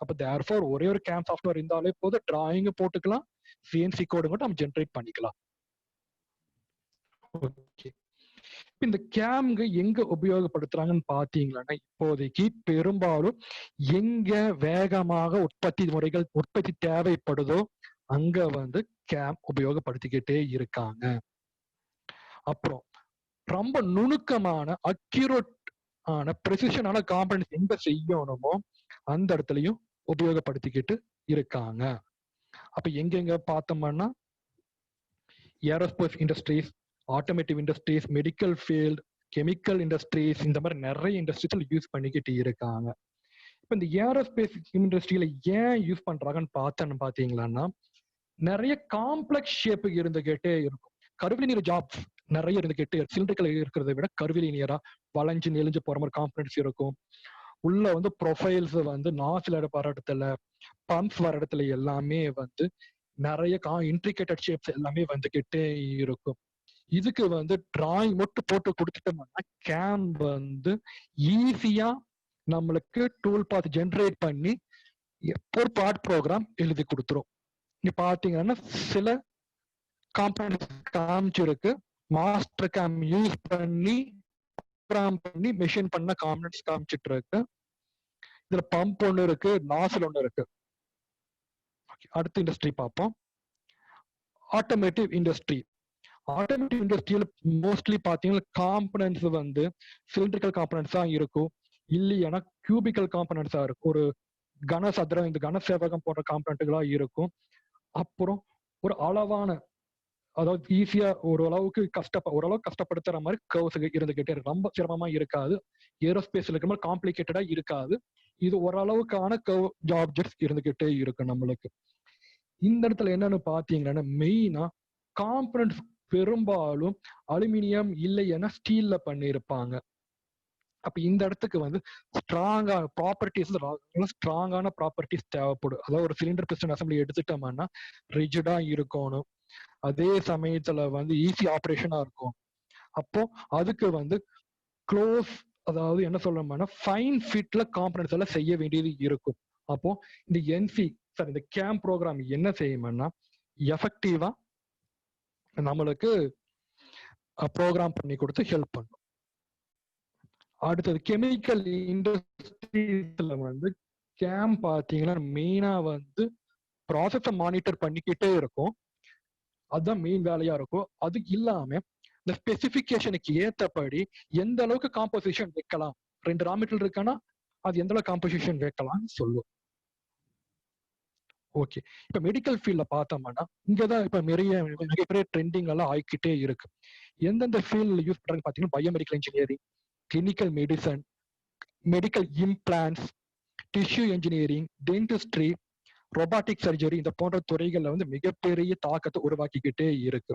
அப்ப தேர்ஃபோர் ஒரே ஒரு கேம் சாஃப்ட்வேர் இருந்தாலே போதும், டிராயிங் போட்டுக்கலாம், சிஎன்சி கோடு மட்டும் நம்ம ஜென்ரேட் பண்ணிக்கலாம். ஓகே, இந்த கேம்ங்க எங்க உபயோகப்படுத்துறாங்கன்னு பாத்தீங்கன்னா இப்போதைக்கு பெரும்பாலும் எங்க வேகமாக உற்பத்தி தேவைப்படுதோ அங்க வந்து கேம் உபயோகப்படுத்திக்கிட்டே இருக்காங்க. அப்புறம் ரொம்ப நுணுக்கமான அக்யூரேட் ஆன ப்ரெசிஷனான காம்பனன்ஸ் எங்க செய்யணுமோ அந்த இடத்துலயும் உபயோகப்படுத்திக்கிட்டு இருக்காங்க. அப்ப எங்கெங்க பார்த்தோம்னா aerospace industries, automotive industries, medical field, chemical industries, இந்த மாதிரி நிறைய இண்டஸ்ட்ரீஸ்ல யூஸ் பண்ணிக்கிட்டு இருக்காங்க. இப்ப இந்த ஏரோஸ்பேஸ் இண்டஸ்ட்ரியில ஏன் யூஸ் பண்றாங்கன்னு பாத்தீங்கன்னா நிறைய காம்ப்ளெக்ஸ் ஷேப் இருந்துகிட்டே இருக்கும். கர்விலினியர் ஜாப்ஸ் நிறைய இருந்துகிட்டே சிலிண்டர்கள் இருக்கிறத விட கர்விலினியரா வளைஞ்சு நெளிஞ்சு போற மாதிரி காம்பனன்ட்ஸ் இருக்கும். உள்ள வந்து ப்ரொஃபைல்ஸ் வந்து நாசில் வர இடத்துல, பம்ப்ஸ் வர இடத்துல எல்லாமே வந்து நிறைய இன்ட்ரிகேட்டட் ஷேப்ஸ் எல்லாமே வந்துகிட்டே இருக்கும். இதுக்கு வந்து டிராயிங் மட்டும் போட்டு கொடுத்துட்டோம்னா கேம் வந்து ஈஸியா நம்மளுக்கு டூல் பாத் ஜென்ரேட் பண்ணி ஒரு பார்ட் ப்ரோக்ராம் எழுதி கொடுத்துரும். இங்க பாத்தீங்கன்னா சில காம்பனன்ட்ஸ் காமிச்சிருக்கு. மாஸ்டர் கேம் யூஸ் பண்ணி ப்ரோக்ராம் பண்ணி மெஷின் பண்ண காம்பனன்ட்ஸ் காமிச்சிட்டு இருக்கு. இதுல பம்ப் ஒண்ணு இருக்கு, நாசில் ஒண்ணு இருக்கு. அடுத்த இண்டஸ்ட்ரி பார்ப்போம், ஆட்டோமேட்டிவ் இண்டஸ்ட்ரி. ஆட்டோமேட்டிவ் இண்டஸ்ட்ரியில மோஸ்ட்லி பாத்தீங்கன்னா காம்பனன்ட்ஸ் வந்து சிலிண்ட்ரிக்கல் காம்பனன்ட்ஸா இருக்கும், இல்லைன்னா கியூபிக்கல் காம்பனன்ட்ஸா இருக்கும். ஒரு கனசதுரம், இந்த கனசேவகம் போன்ற காம்பனன்ட்களா இருக்கும். அப்புறம் ஒரு அளவான, அதாவது ஈஸியா ஓரளவுக்கு கஷ்டப்படுத்துற மாதிரி கர்வ்ஸ் இருந்துகிட்டே இருக்கு. ரொம்ப சிரமமா இருக்காது, ஏரோஸ்பேஸ்ல இருக்கிற மாதிரி காம்ப்ளிகேட்டடா இருக்காது. இது ஓரளவுக்கான கர்வ் ஆப்ஜெக்ட்ஸ் இருந்துகிட்டே இருக்கு நம்மளுக்கு. இந்த இடத்துல என்னன்னு பாத்தீங்கன்னா மெயினா காம்பனன்ட்ஸ் பெரும்பாலும் அலுமினியம் இல்லைன்னா ஸ்டீல்ல பண்ணியிருப்பாங்க. அப்ப இந்த இடத்துக்கு வந்து ஸ்ட்ராங்கான ப்ராப்பர்ட்டிஸ் தேவைப்படும். அதாவது ஒரு சிலிண்டர் பிஸ்டன் அசம்பிளி எடுத்துட்டோம்னா ரிஜிடா இருக்கணும், அதே சமயத்துல வந்து ஈஸி ஆப்ரேஷனா இருக்கும். அப்போ அதுக்கு வந்து க்ளோஸ், அதாவது என்ன சொல்லணும்னா ஃபைன் ஃபிட்ல காம்பனன்ட்ஸ் எல்லாம் செய்ய வேண்டியது இருக்கும். அப்போ இந்த இந்த கேம் ப்ரோக்ராம் என்ன செய்யும்னா எஃபெக்டிவா நம்மளுக்கு ப்ரோக்ராம் பண்ணி கொடுத்து ஹெல்ப் பண்ணும். அடுத்தது கெமிக்கல் இண்டஸ்ட்ரீஸ்ல வந்து கேம் பாத்தீங்கன்னா மெயினா வந்து ப்ராசஸை மானிட்டர் பண்ணிக்கிட்டே இருக்கும். அதுதான் மெயின் வேலையா இருக்கும். அது இல்லாம இந்த ஸ்பெசிபிகேஷனுக்கு ஏத்தபடி எந்த அளவுக்கு காம்போசிஷன் வைக்கலாம், 2 ரா மெட்டீரியல் இருக்கானா அது எந்த அளவுக்கு காம்போசிஷன் வைக்கலாம்னு சொல்லும். ஓகே, இப்ப மெடிக்கல் ஃபீல்ட்ல பார்த்தோம்னா இங்கதான் இப்ப மிகப்பெரிய ட்ரெண்டிங் எல்லாம் ஆகிக்கிட்டே இருக்கு. எந்தெந்த ஃபீல்ட்ல யூஸ் பண்றாங்க பாத்தீங்கன்னா biomedical engineering, clinical medicine, medical implants, tissue engineering, dentistry, robotic surgery, இந்த போன்ற துறைகள்ல வந்து மிகப்பெரிய தாக்கத்தை உருவாக்கிக்கிட்டே இருக்கு.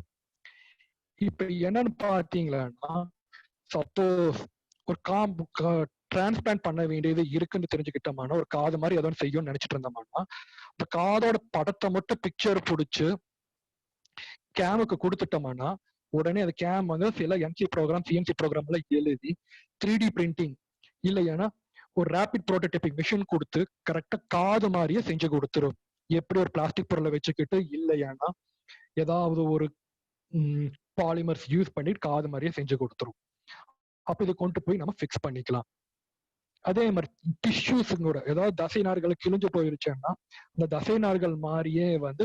இப்ப என்னன்னு பாத்தீங்கன்னா சப்போஸ் ஒரு டிரான்ஸ்பிளான்ட் பண்ண வேண்டியது இருக்குன்னு தெரிஞ்சுக்கிட்டோம்னா, ஒரு காது மாதிரி ஏதோ செய்யும்னு நினைச்சிட்டு இருந்தோம்னா அந்த காதோட படத்தை மட்டும் பிக்சர் பிடிச்சு கேமுக்கு கொடுத்துட்டோம்னா உடனே அந்த கேம் வந்து சில எம்சி ப்ரோக்ராம், சிஎம்சி ப்ரோக்ராம்ல எழுதி 3D பிரிண்டிங் இல்லைன்னா ஒரு ரேபிட் ப்ரோட்டோடைப்பிங் மிஷின் கொடுத்து கரெக்டா காது மாதிரியே செஞ்சு கொடுத்துரும். எப்படி ஒரு பிளாஸ்டிக் பொருளை வச்சுக்கிட்டு இல்லைன்னா ஏதாவது ஒரு பாலிமர்ஸ் யூஸ் பண்ணி காது மாதிரியே செஞ்சு கொடுத்துரும். அப்ப இதை கொண்டு போய் நம்ம ஃபிக்ஸ் பண்ணிக்கலாம். அதே மாதிரி டிஷ்யூஸ் கூட ஏதாவது தசை நார்கள் கிழிஞ்சு போயிருச்சுன்னா அந்த தசை நார்கள் மாதிரியே வந்து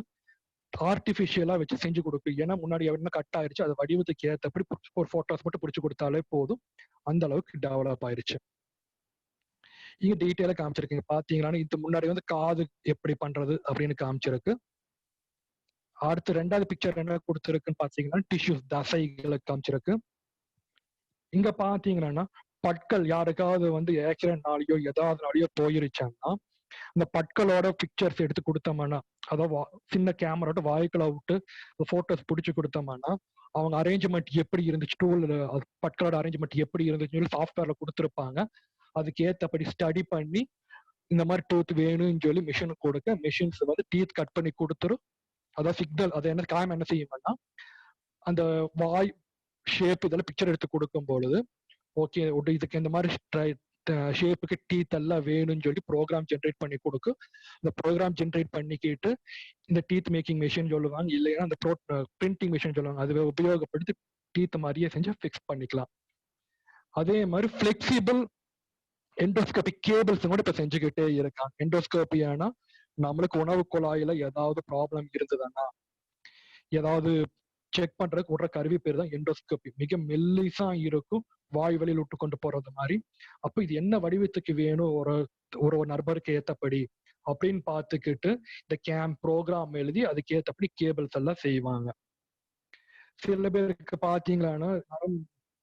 ஆர்டிபிஷியலா வச்சு செஞ்சு கொடுக்கும். ஏன்னா முன்னாடி என்ன கட் ஆயிருச்சு, அது வடிவத்துக்கு ஏற்றபடி ஒரு போட்டோஸ் மட்டும் பிடிச்சு கொடுத்தாலே போதும், அந்த அளவுக்கு டெவலப் ஆயிருச்சு. இங்க டீட்டெயிலா காமிச்சிருக்கீங்க பாத்தீங்கன்னா, இது முன்னாடி வந்து காது எப்படி பண்றது அப்படின்னு காமிச்சிருக்கு. அடுத்து 2வது பிக்சர் என்ன கொடுத்துருக்குன்னு பாத்தீங்கன்னா டிஷ்யூஸ், தசைகளை காமிச்சிருக்கு. இங்க பாத்தீங்கன்னா பற்கள் யாருக்காவது வந்து ஆக்சிடென்ட்னாலயோ ஏதாவதுனாலயோ போயிருச்சாங்கன்னா இந்த பற்களோட பிக்சர்ஸ் எடுத்து கொடுத்தோம்னா, அதாவது சின்ன கேமராட்ட வாய்க்குள்ள விட்டு போட்டோஸ் பிடிச்சு கொடுத்தோம்னா அவங்க அரேஞ்ச்மெண்ட் எப்படி இருந்துச்சு, டூல் பற்களோட அரேஞ்ச்மெண்ட் எப்படி இருந்துச்சுன்னு சாஃப்ட்வேர்ல கொடுத்துருப்பாங்க. அதுக்கு ஏற்றபடி ஸ்டடி பண்ணி இந்த மாதிரி டூத் வேணும்னு சொல்லி மிஷின் கொடுக்க மிஷின்ஸ் வந்து டீத் கட் பண்ணி கொடுத்துரும். அதாவது சிக்னல், அது என்ன காயம் என்ன செய்யும்னா அந்த வாய் ஷேப் இதெல்லாம் பிக்சர் எடுத்து கொடுக்கும் பொழுது ஓகே இதுக்கு இந்த மாதிரி ஷேப்புக்கு டீத் எல்லாம் வேணும்னு சொல்லி ப்ரோக்ராம் ஜென்ரேட் பண்ணி கொடுக்கும். இந்த ப்ரோக்ராம் ஜென்ரேட் பண்ணிக்கிட்டு இந்த டீத் மேக்கிங் மிஷின் சொல்லுவாங்க, இல்லைன்னா அந்த பிரிண்டிங் மிஷின் சொல்லுவாங்க, அதை உபயோகப்படுத்தி டீத் மாதிரியே செஞ்சு ஃபிக்ஸ் பண்ணிக்கலாம். அதே மாதிரி ஃபிளெக்சிபிள் எண்டோஸ்கோபி கேபிள்ஸ் கூட இப்ப செஞ்சுக்கிட்டே இருக்காங்க. எண்டோஸ்கோபியானா நம்மளுக்கு உணவு குழாயில ஏதாவது ப்ராப்ளம் இருந்ததுன்னா ஏதாவது செக் பண்றதுக்கு விடுற கருவி பேர் தான் எண்டோஸ்கோபி. மிக மெல்லிசா இருக்கும், வாய் வழியில் விட்டு கொண்டு போறது மாதிரி. அப்ப இது என்ன வடிவத்துக்கு வேணும் ஒரு ஒரு நபருக்கு ஏத்தபடி அப்படின்னு பார்த்துக்கிட்டு இந்த ப்ரோக்ராம் எழுதி அதுக்கேற்றபடி கேபிள்ஸ் எல்லாம் செய்வாங்க. சில பேருக்கு பாத்தீங்கன்னா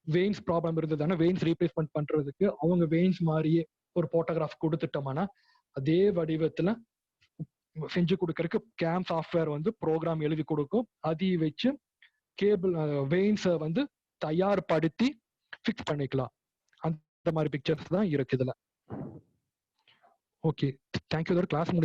வெயின்ஸ் ப்ராப்ளம் இருந்ததுன்னா வெயின்ஸ் ரீப்ளேஸ்மெண்ட் பண்றதுக்கு அவங்க வெயின்ஸ் மாதிரியே ஒரு போட்டோகிராஃப் கொடுத்துட்டோம்னா அதே வடிவத்துல செஞ்சு கொடுக்கறதுக்கு சாஃப்ட்வேர் வந்து ப்ரோக்ராம் எழுதி கொடுக்கும். அதை வச்சு கேபிள் வெயின்ஸை வந்து தயார்படுத்தி ஃபிக்ஸ் பண்ணிக்கலாம். அந்த மாதிரி பிக்சர்ஸ் தான் இருக்கு இதுல. Okay, thank you. கிளாஸ் முடிஞ்சு